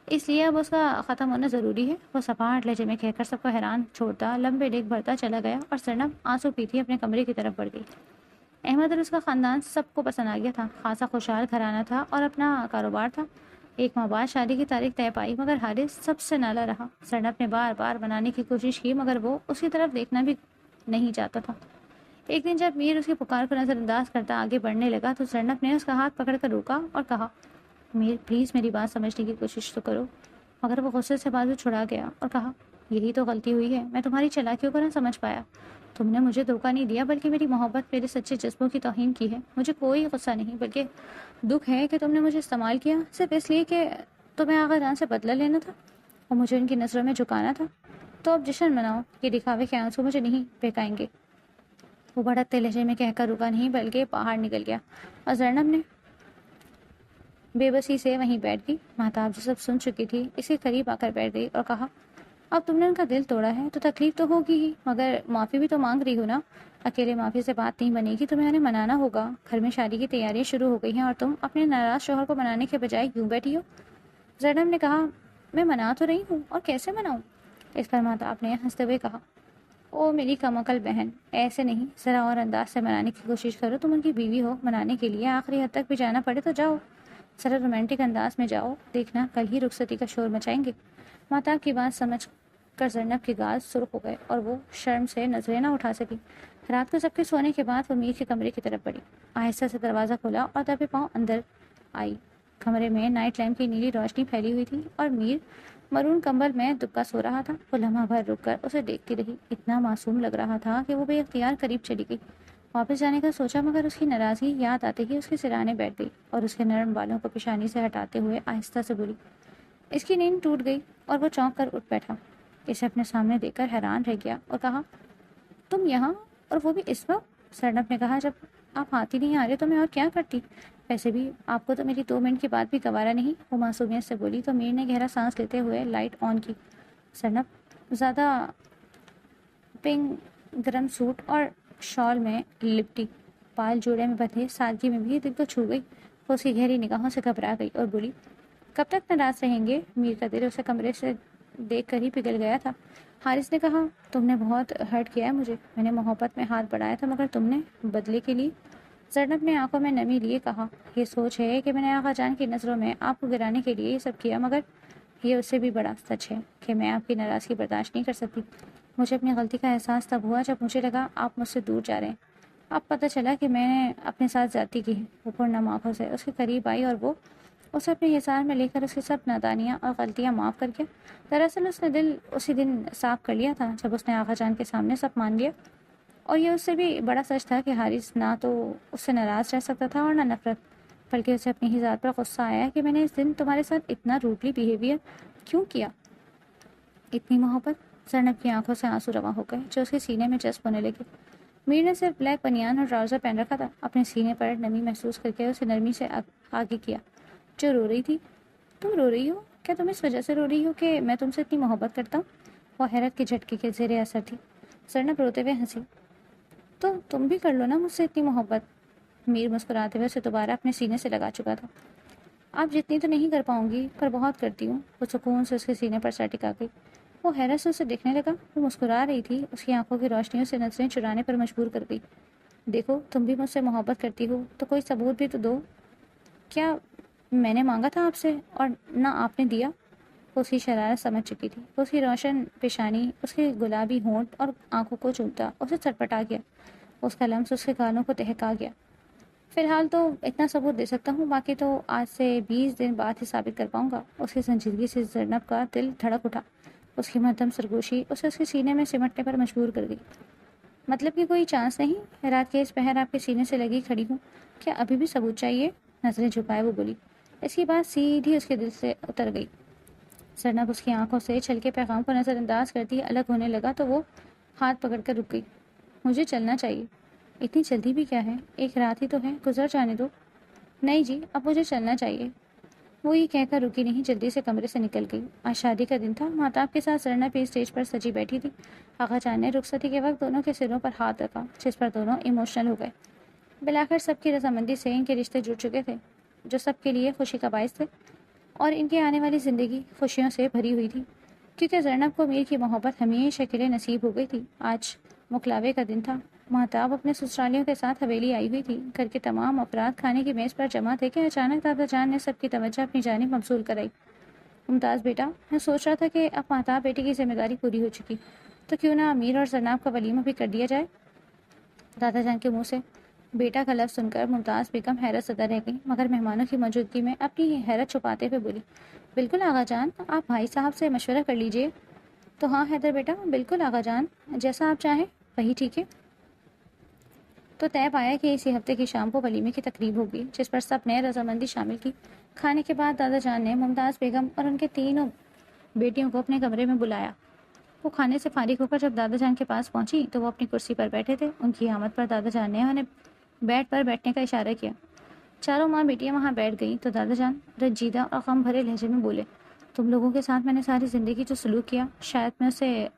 اس لیے اب اس کا ختم ہونا ضروری ہے۔ وہ سپاٹ لہجے میں کہہ کر سب کو حیران چھوڑتا لمبے ڈیگ بھرتا چلا گیا اور زینب آنسو پیتی اپنے کمرے کی طرف بڑھ گئی۔ احمد اور اس کا خاندان سب کو پسند آ گیا تھا، خاصا خوشحال گھرانہ تھا اور اپنا کاروبار تھا۔ 1 ماہ بعد شادی کی تاریخ طے پائی، مگر حارث سب سے نالا رہا۔ زینب نے بار بار منانے کی کوشش کی، مگر وہ اس کی طرف دیکھنا بھی نہیں چاہتا تھا۔ ایک دن جب میر اس کی پکار کو نظر انداز کرتا آگے بڑھنے لگا تو زینب نے اس کا ہاتھ پکڑ کر روکا اور کہا، میر پلیز میری بات سمجھنے کی کوشش تو کرو۔ مگر وہ غصے سے بازو چھڑا گیا اور کہا، یہی تو غلطی ہوئی ہے، میں تمہاری چالاکیوں کو نہ سمجھ پایا۔ تم نے مجھے دھوکہ نہیں دیا، بلکہ میری محبت، میرے سچے جذبوں کی توہین کی ہے۔ مجھے کوئی غصہ نہیں، بلکہ دکھ ہے کہ تم نے مجھے استعمال کیا، صرف اس لیے کہ تمہیں آغا جان سے بدلہ لینا تھا اور مجھے ان کی نظروں میں جھکانا تھا۔ تو اب جشن مناؤ، یہ دکھاوے کے آنسو مجھے نہیں بہکائیں گے۔ وہ بھڑکتے لہجے میں کہہ کر رکا نہیں، بلکہ باہر نکل گیا اور زینب نے بے بسی سے وہیں بیٹھ گئی۔ مہتاب جو سب سن چکی تھی اس کے قریب آ کر بیٹھ گئی اور کہا، اب تم نے ان کا دل توڑا ہے تو تکلیف تو ہوگی ہی، مگر معافی بھی تو مانگ رہی ہو نا۔ اکیلے معافی سے بات نہیں بنے گی، تمہیں انہیں منانا ہوگا۔ گھر میں شادی کی تیاریاں شروع ہو گئی ہیں اور تم اپنے ناراض شوہر کو منانے کے بجائے یوں بیٹھی ہو۔ زینب نے کہا، میں منا تو رہی ہوں، اور کیسے مناؤں؟ اس پر مہتاب نے ہنستے ہوئے کہا، او میری کمعقل بہن، ایسے نہیں، ذرا اور انداز سے منانے کی کوشش کرو۔ تم ان کی بیوی ہو، منانے کے لیے آخری حد تک بھی جانا پڑے تو جاؤ، ذرا رومانٹک انداز میں جاؤ، دیکھنا کل ہی رخصتی کا شور مچائیں گے۔ مہتاب کی بات سمجھ کر زینب کی گال سرخ ہو گئے اور وہ شرم سے نظریں نہ اٹھا سکی۔ رات کو سب کے سونے کے بعد وہ میر کے کمرے کی طرف بڑھی، آہستہ سے دروازہ کھولا اور دبے پاؤں اندر آئی۔ کمرے میں نائٹ لیمپ کی نیلی روشنی پھیلی ہوئی تھی اور میر مرون کمبل میں دبکا سو رہا تھا۔ وہ لمحہ بھر رک کر اسے دیکھتی رہی، اتنا معصوم لگ رہا تھا کہ وہ بے اختیار قریب چلی گئی۔ واپس جانے کا سوچا، مگر اس کی ناراضگی یاد آتے ہی اس کے سرانے بیٹھ گئی اور اس کے نرم بالوں کو پیشانی سے ہٹاتے ہوئے آہستہ سے بولی۔ اس کی نیند ٹوٹ گئی اور وہ چونک کر اٹھ بیٹھا، اسے اپنے سامنے دیکھ کر حیران رہ گیا اور کہا، تم یہاں، اور وہ بھی اس وقت؟ زینب نے کہا، جب آپ ہاتھ ہی نہیں آ رہے تو میں اور کیا کرتی؟ ویسے بھی آپ کو تو میری 2 منٹ کی بات بھی گوارا نہیں، وہ معصومیت سے بولی تو میر نے گہرا سانس لیتے ہوئے لائٹ آن کی۔ زینب زیادہ پنک گرم سوٹ اور شال میں لپٹی، بال جوڑے میں بندھے، سادگی میں بھی دل کو چھو گئی۔ وہ اس کی گہری نگاہوں سے گھبرا گئی اور بولی، کب تک ناراض رہیں گے؟ میر کا دل اسے کمرے سے دیکھ کر ہی پگھل گیا تھا۔ حارث نے کہا، تم نے بہت ہرٹ کیا ہے مجھے، میں نے محبت میں ہاتھ بڑھایا تھا، مگر تم نے بدلے کے لیے۔ زینب نے آنکھوں میں نمی لیے کہا، یہ سوچ ہے کہ میں نے آغا جان کی نظروں میں آپ کو گرانے کے لیے یہ سب کیا، مگر یہ اس سے بھی بڑا سچ ہے کہ میں آپ کی ناراضگی برداشت نہیں کر سکتی۔ مجھے اپنی غلطی کا احساس تب ہوا جب مجھے لگا آپ مجھ سے دور جا رہے ہیں۔ اب پتہ چلا کہ میں نے اپنے ساتھ زیادتی کی ہے۔ وہ پرنم آنکھوں سے اس کے قریب آئی اور وہ اسے اپنے حصار میں لے کر اس کی سب نادانیاں اور غلطیاں معاف کر کے، دراصل اس نے دل اسی دن صاف کر لیا تھا جب اس نے آغا جان کے سامنے سب مان لیا۔ اور یہ اس سے بھی بڑا سچ تھا کہ حارث نہ تو اس سے ناراض رہ سکتا تھا اور نہ نفرت، بلکہ اسے اپنی ہی ذات پر غصہ آیا کہ میں نے اس دن تمہارے ساتھ اتنا روڈلی بیہیویئر کیوں کیا۔ اتنی محبت؟ زینب کی آنکھوں سے آنسو رواں ہو گئے جو اس کے سینے میں جذب ہونے لگے۔ میر نے صرف بلیک بنیان اور ٹراؤزر پہن رکھا تھا، اپنے سینے پر نمی محسوس کر کے اسے نرمی سے آگے کیا۔ جو رو رہی تھی؟ تم رو رہی ہو؟ کیا تم اس وجہ سے رو رہی ہو کہ میں تم سے اتنی محبت کرتا ہوں؟ وہ حیرت کے جھٹکے کے زیر اثر تھی۔ زینب روتے ہوئے ہنسی، تو تم بھی کر لو نا مجھ سے اتنی محبت۔ میر مسکراتے ہوئے اسے دوبارہ اپنے سینے سے لگا چکا تھا۔ آپ جتنی تو نہیں کر پاؤں گی پر بہت کرتی ہوں۔ وہ سکون سے اس کے سینے پر سر ٹکا گئی۔ وہ حیرت سے اسے دیکھنے لگا۔ وہ مسکرا رہی تھی، اس کی آنکھوں کی روشنیوں سے نظریں چرانے پر مجبور کر گئی۔ دیکھو تم بھی مجھ سے محبت کرتی ہو تو کوئی ثبوت بھی تو دو۔ کیا میں نے مانگا تھا آپ سے اور نہ آپ نے دیا؟ وہ اس کی شرارت سمجھ چکی تھی۔ اس کی روشن پیشانی، اس کے گلابی ہونٹ اور آنکھوں کو چومتا اسے چٹپٹا گیا۔ اس کا لمس اس کے گالوں کو دہکا گیا۔ فی الحال تو اتنا ثبوت دے سکتا ہوں، باقی تو آج سے 20 دن بعد ہی ثابت کر پاؤں گا۔ اس کی سنجیدگی سے زینب کا دل دھڑک اٹھا۔ اس کی مدھم سرگوشی اسے اس کے سینے میں سمٹنے پر مجبور کر گئی۔ مطلب کہ کوئی چانس نہیں؟ رات کے اس پہر آپ کے سینے سے لگی کھڑی ہوں، کیا ابھی بھی ثبوت چاہیے؟ نظریں جھکائے وہ بولی۔ اس کی بات سیدھی اس کے دل سے اتر گئی۔ زینب اس کی آنکھوں سے چھلکے پیغام کو نظر انداز کرتی الگ ہونے لگا تو وہ ہاتھ پکڑ کر رک گئی۔ مجھے چلنا چاہیے۔ اتنی جلدی بھی کیا ہے؟ ایک رات ہی تو ہے، گزر جانے دو۔ نہیں جی، اب مجھے چلنا چاہیے۔ وہ یہ کہہ کر رکی نہیں، جلدی سے کمرے سے نکل گئی۔ آج شادی کا دن تھا۔ مہتاب کے ساتھ زرنب بھی اسٹیج پر سجی بیٹھی تھی۔ آغا جان نے رخصتی کے وقت دونوں کے سروں پر ہاتھ رکھا، جس پر دونوں ایموشنل ہو گئے۔ بالآخر سب کی رضامندی سے ان کے رشتے جڑ چکے تھے، جو سب کے لیے خوشی کا باعث تھے، اور ان کی آنے والی زندگی خوشیوں سے بھری ہوئی تھی، کیونکہ زرنب کو میر کی محبت ہمیشہ کے لیے نصیب ہو گئی تھی۔ آج مکلاوے کا دن تھا۔ مہتاب اپنے سسرالیوں کے ساتھ حویلی آئی ہوئی تھی۔ گھر کے تمام افراد کھانے کی میز پر جمع تھے کہ اچانک دادا جان نے سب کی توجہ اپنی جانب مبذول کرائی۔ ممتاز بیٹا، میں سوچ رہا تھا کہ اب مہتاب بیٹی کی ذمہ داری پوری ہو چکی، تو کیوں نہ امیر اور زرناب کا ولیمہ بھی کر دیا جائے؟ دادا جان کے منہ سے بیٹا کا لفظ سن کر ممتاز بیگم حیرت زدہ رہ گئی، مگر مہمانوں کی موجودگی میں اپنی حیرت چھپاتے ہوئے بولی، بالکل آغا جان، آپ بھائی صاحب سے مشورہ کر لیجئے۔ تو ہاں حیدر بیٹا، بالکل آغا جان، جیسا آپ چاہیں وہی ٹھیک ہے۔ تو طے پایا کہ اسی ہفتے کی شام کو ولیمے کی تقریب ہوگی، جس پر سب نے رضامندی شامل کی۔ کھانے کے بعد دادا جان نے ممتاز بیگم اور ان کے تینوں بیٹیوں کو اپنے کمرے میں بلایا۔ وہ کھانے سے فارغ ہو کر جب دادا جان کے پاس پہنچی تو وہ اپنی کرسی پر بیٹھے تھے۔ ان کی آمد پر دادا جان نے انہیں بیڈ پر بیٹھنے کا اشارہ کیا۔ چاروں ماں بیٹیاں وہاں بیٹھ گئیں تو دادا جان رنجیدہ اور غم بھرے لہجے میں بولے، تم لوگوں کے ساتھ میں نے ساری زندگی جو سلوک کیا، شاید میں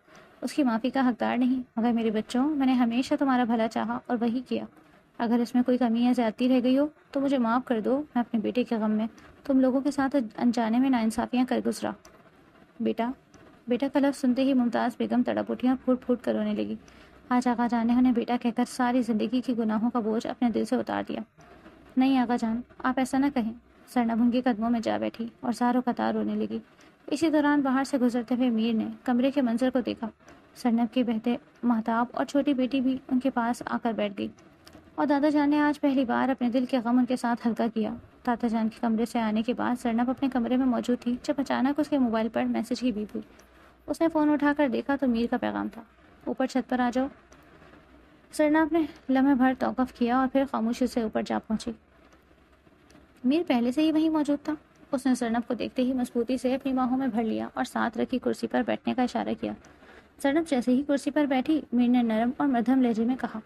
اس کی معافی کا حقدار نہیں، مگر میرے بچوں، میں نے ہمیشہ تمہارا بھلا چاہا اور وہی کیا۔ اگر اس میں کوئی کمی یا زیادتی رہ گئی ہو تو مجھے معاف کر دو۔ میں اپنے بیٹے کے غم میں تم لوگوں کے ساتھ انجانے میں ناانصافیاں کر گزرا۔ بیٹا کا لفظ سنتے ہی ممتاز بیگم تڑپ اٹھی اور پھوٹ پھوٹ کر رونے لگی۔ آج آغا جان نے انہیں بیٹا کہہ کر ساری زندگی کی گناہوں کا بوجھ اپنے دل سے اتار دیا۔ نہیں آغا جان، آپ ایسا نہ کہیں۔ زرنب ان کے قدموں میں جا بیٹھی اور زاروں قطار رونے لگی۔ اسی دوران باہر سے گزرتے ہوئے میر نے کمرے کے منظر کو دیکھا۔ زرنب کے بہتے مہتاب اور چھوٹی بیٹی بھی ان کے پاس آ کر بیٹھ گئی، اور دادا جان نے آج پہلی بار اپنے دل کے غم ان کے ساتھ ہلکا کیا۔ دادا جان کے کمرے سے آنے کے بعد زرنب اپنے کمرے میں موجود تھی جب اچانک اس کے موبائل پر میسج کی بیپ ہوئی۔ اس نے فون اٹھا کر دیکھا تو میر کا پیغام تھا، اوپر چھت پر آ جاؤ۔ زرنب نے لمحے بھر توقف کیا اور پھر خاموشی سے اوپر جا پہنچی۔ میر پہلے سے ہی وہیں موجود تھا۔ اس نے زرنب کو دیکھتے ہی مضبوطی سے اپنی باہوں میں بھر لیا اور ساتھ رکھی کرسی پر بیٹھنے کا اشارہ کیا۔ زرنب جیسے ہی کرسی پر بیٹھی، میر نے نرم اور مدھم لہجے میں کہا،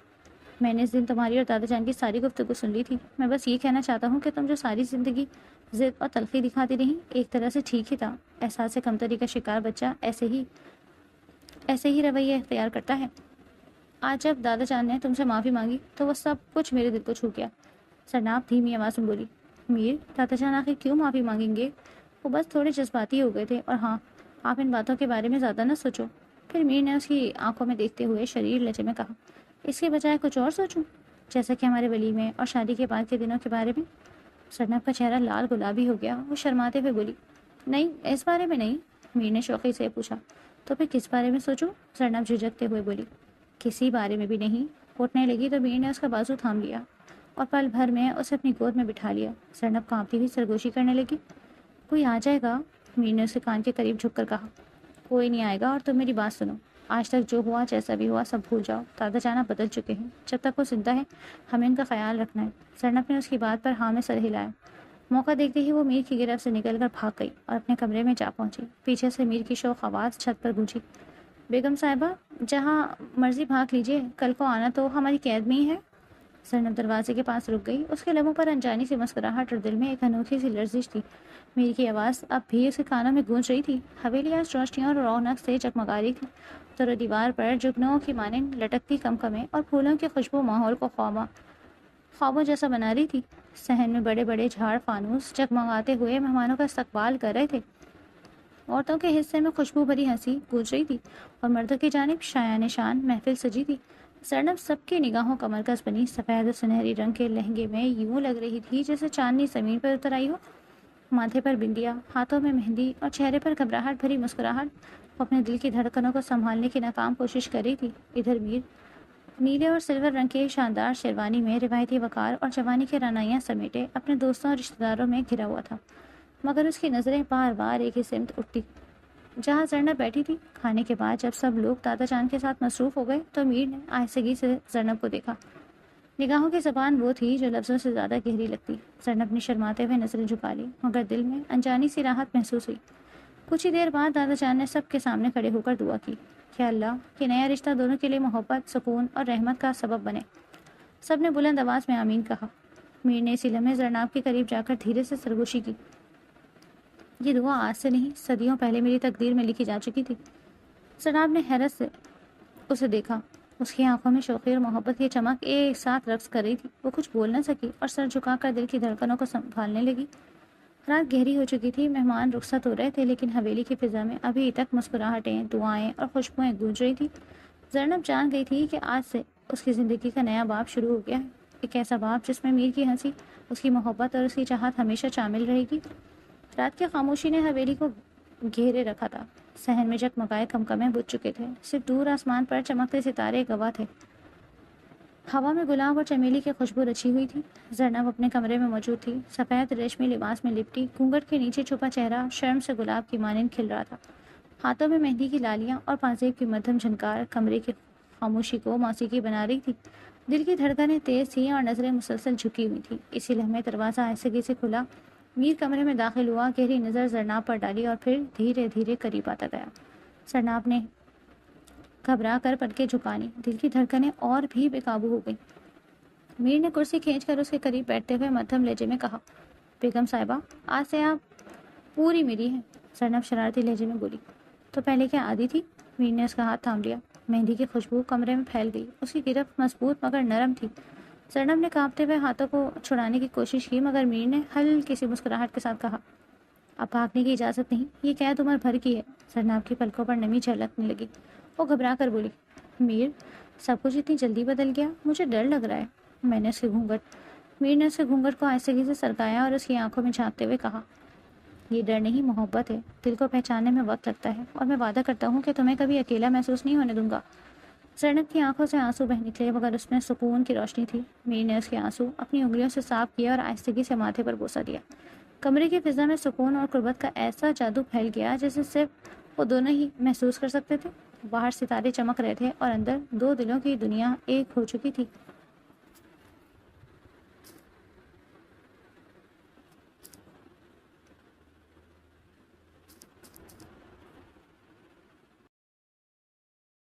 میں نے اس دن تمہاری اور دادا جان کی ساری گفتگو سن لی تھی۔ میں بس یہ کہنا چاہتا ہوں کہ تم جو ساری زندگی ضد اور تلخی دکھاتی رہی، ایک طرح سے ٹھیک ہی تھا۔ احساس کمتری کا شکار بچہ ایسے ہی رویہ اختیار کرتا ہے۔ آج جب دادا جان نے تم سے معافی مانگی تو وہ سب کچھ میرے دل کو چھو گیا۔ زرنب دھیمی آواز میں بولی، میر، دادا جان آخر کیوں معافی مانگیں گے؟ وہ بس تھوڑے جذباتی ہو گئے تھے، اور ہاں، آپ ان باتوں کے بارے میں زیادہ نہ سوچو۔ پھر میر نے اس کی آنکھوں میں دیکھتے ہوئے شریر لہجے میں کہا، اس کے بجائے کچھ اور سوچوں، جیسا کہ ہمارے ولیمے اور شادی کے بعد کے دنوں کے بارے میں؟ زرنب کا چہرہ لال گلابی ہو گیا۔ وہ شرماتے ہوئے بولی، نہیں، اس بارے میں نہیں۔ میر نے شوقی سے پوچھا، تو پھر کس بارے میں سوچوں؟ زرنب جھجکتے ہوئے بولی، کسی بارے میں بھی نہیں۔ اٹھنے لگی تو میر نے اس کا بازو تھام لیا اور پل بھر میں اسے اپنی گود میں بٹھا لیا۔ زرنب کانپتی ہوئی سرگوشی کرنے لگی، کوئی آ جائے گا؟ میر نے اسے کان کے قریب جھک کر کہا، کوئی نہیں آئے گا، اور تم میری بات سنو، آج تک جو ہوا جیسا بھی ہوا سب بھول جاؤ۔ دادا جانا بدل چکے ہیں، جب تک وہ زندہ ہے ہمیں ان کا خیال رکھنا ہے۔ زرنب نے اس کی بات پر ہاں میں سر ہلایا۔ موقع دیکھتے ہی وہ میر کی گرفت سے نکل کر بھاگ گئی اور اپنے کمرے میں جا پہنچی۔ پیچھے سے میر کی شوق آواز چھت پر گونجی، بیگم صاحبہ، جہاں مرضی بھاگ لیجیے، کل کو آنا تو ہماری قید میں ہی ہے۔ زینب دروازے کے پاس رک گئی. اس کے لبوں پر انجانی سی مسکراہٹ اور دل میں ایک انوکھی سی لرزش تھی. میر کی آواز اب بھی اس کے کانوں میں گونج رہی تھی. حویلی آج روشنیوں اور رونق سے جگمگا رہی تھی. در و دیوار پر جگنوں کی مانند لٹکتی کمکمیں اور پھولوں کی خوشبو ماحول کو خوابوں جیسا بنا رہی تھی. صحن میں بڑے بڑے جھاڑ فانوس جگمگاتے ہوئے مہمانوں کا استقبال کر رہے تھے. عورتوں کے حصے میں خوشبو بھری ہنسی گونج رہی تھی اور مردوں کی جانب شایان شان محفل سجی تھی. زینب سب کی نگاہوں کا مرکز بنی. سفید و سنہری رنگ کے لہنگے میں یوں لگ رہی تھی جیسے چاندنی زمین پر اتر آئی ہو. ماتھے پر بندیا، ہاتھوں میں مہندی اور چہرے پر گھبراہٹ بھری مسکراہٹ. وہ اپنے دل کی دھڑکنوں کو سنبھالنے کی ناکام کوشش کر رہی تھی. ادھر میر نیلے اور سلور رنگ کے شاندار شیروانی میں روایتی وقار اور جوانی کے رعنائیاں سمیٹے اپنے دوستوں اور رشتہ داروں میں گھرا ہوا تھا، مگر اس کی نظریں بار بار ایک ہی سمت اٹھتی جہاں زینب بیٹھی تھی. کھانے کے بعد جب سب لوگ دادا جان کے ساتھ مصروف ہو گئے تو میر نے آہستگی سے زینب کو دیکھا. نگاہوں کی زبان وہ تھی جو لفظوں سے زیادہ گہری لگتی. زینب نے شرماتے ہوئے نظریں جھکا لی، مگر دل میں انجانی سی راحت محسوس ہوئی. کچھ ہی دیر بعد دادا جان نے سب کے سامنے کھڑے ہو کر دعا کی کہ اللہ کہ نیا رشتہ دونوں کے لیے محبت، سکون اور رحمت کا سبب بنے. سب نے بلند آواز میں آمین کہا. میر نے اسی لمحے زینب کے قریب جا کر دھیرے سے سرگوشی کی. یہ دعا آج سے نہیں، صدیوں پہلے میری تقدیر میں لکھی جا چکی تھی. زینب نے حیرت سے اسے دیکھا. اس کی آنکھوں میں شوقی اور محبت کی چمک ایک ساتھ رقص کر رہی تھی. وہ کچھ بول نہ سکی اور سر جھکا کر دل کی دھڑکنوں کو سنبھالنے لگی. رات گہری ہو چکی تھی. مہمان رخصت ہو رہے تھے، لیکن حویلی کی فضا میں ابھی تک مسکراہٹیں، دعائیں اور خوشبوئیں گونج رہی تھی. زینب جان گئی تھی کہ آج سے اس کی زندگی کا نیا باب شروع ہو گیا ہے. ایک ایسا باب جس میں میر کی ہنسی، اس کی محبت اور اس کی چاہت ہمیشہ شامل رہے گی. رات کی خاموشی نے حویلی کو گھیرے رکھا تھا. صحن میں جگمگائے کمکمیں بجھ چکے تھے. صرف دور آسمان پر چمکتے ستارے گواہ تھے. ہوا میں گلاب اور چمیلی کی خوشبو رچی ہوئی تھی. زینب اپنے کمرے میں موجود تھی. سفید ریشمی لباس میں لپٹی، گھونگھٹ کے نیچے چھپا چہرہ شرم سے گلاب کی مانند کھل رہا تھا. ہاتھوں میں مہندی کی لالیاں اور پانزیب کی مدھم جھنکار کمرے کی خاموشی کو موسیقی بنا رہی تھی. دل کی دھڑکنیں تیز تھیں اور نظریں مسلسل جھکی ہوئی تھیں. اسی لمحے دروازہ آہستگی سے کھلا. میر کمرے میں داخل ہوا، گہری نظر زینب پر ڈالی اور پھر دھیرے دھیرے قریب آتا گیا. زینب نے گھبرا کر پلکیں جھکانی. دل کی دھڑکنیں اور بھی بے قابو ہو گئیں. میر نے کرسی کھینچ کر اس کے قریب بیٹھتے ہوئے مدھم لہجے میں کہا، بیگم صاحبہ آج سے آپ پوری میری ہیں. زینب شرارتی لہجے میں بولی، تو پہلے کیا عادی تھی؟ میر نے اس کا ہاتھ تھام لیا. مہندی کی خوشبو کمرے میں پھیل گئی. اس کی گرفت مضبوط مگر نرم تھی. زینب نے کانپتے ہوئے ہاتھوں کو چھڑانے کی کوشش کی، مگر میر نے ہلکی سی مسکراہٹ کے ساتھ کہا، اب بھاگنے کی اجازت نہیں، یہ قید عمر بھر کی ہے. زینب کی پلکوں پر نمی جھلکنے لگی. وہ گھبرا کر بولی، میر سب کچھ اتنی جلدی بدل گیا، مجھے ڈر لگ رہا ہے. میر نے اس کے گھونگھٹ کو آہستگی سے سرکایا اور اس کی آنکھوں میں جھانکتے ہوئے کہا، یہ ڈر نہیں، محبت ہے. دل کو پہچاننے میں وقت لگتا ہے اور میں وعدہ کرتا ہوں کہ تمہیں کبھی اکیلا محسوس نہیں ہونے دوں گا. زینب کی آنکھوں سے آنسو بہ نکلے، مگر اس میں سکون کی روشنی تھی. میر نے اس کے آنسو اپنی انگلیوں سے صاف کیا اور آہستگی سے ماتھے پر بوسہ دیا. کمرے کی فضا میں سکون اور قربت کا ایسا جادو پھیل گیا جیسے صرف وہ دونوں ہی محسوس کر سکتے تھے. باہر ستارے چمک رہے تھے اور اندر دو دلوں کی دنیا ایک ہو چکی تھی.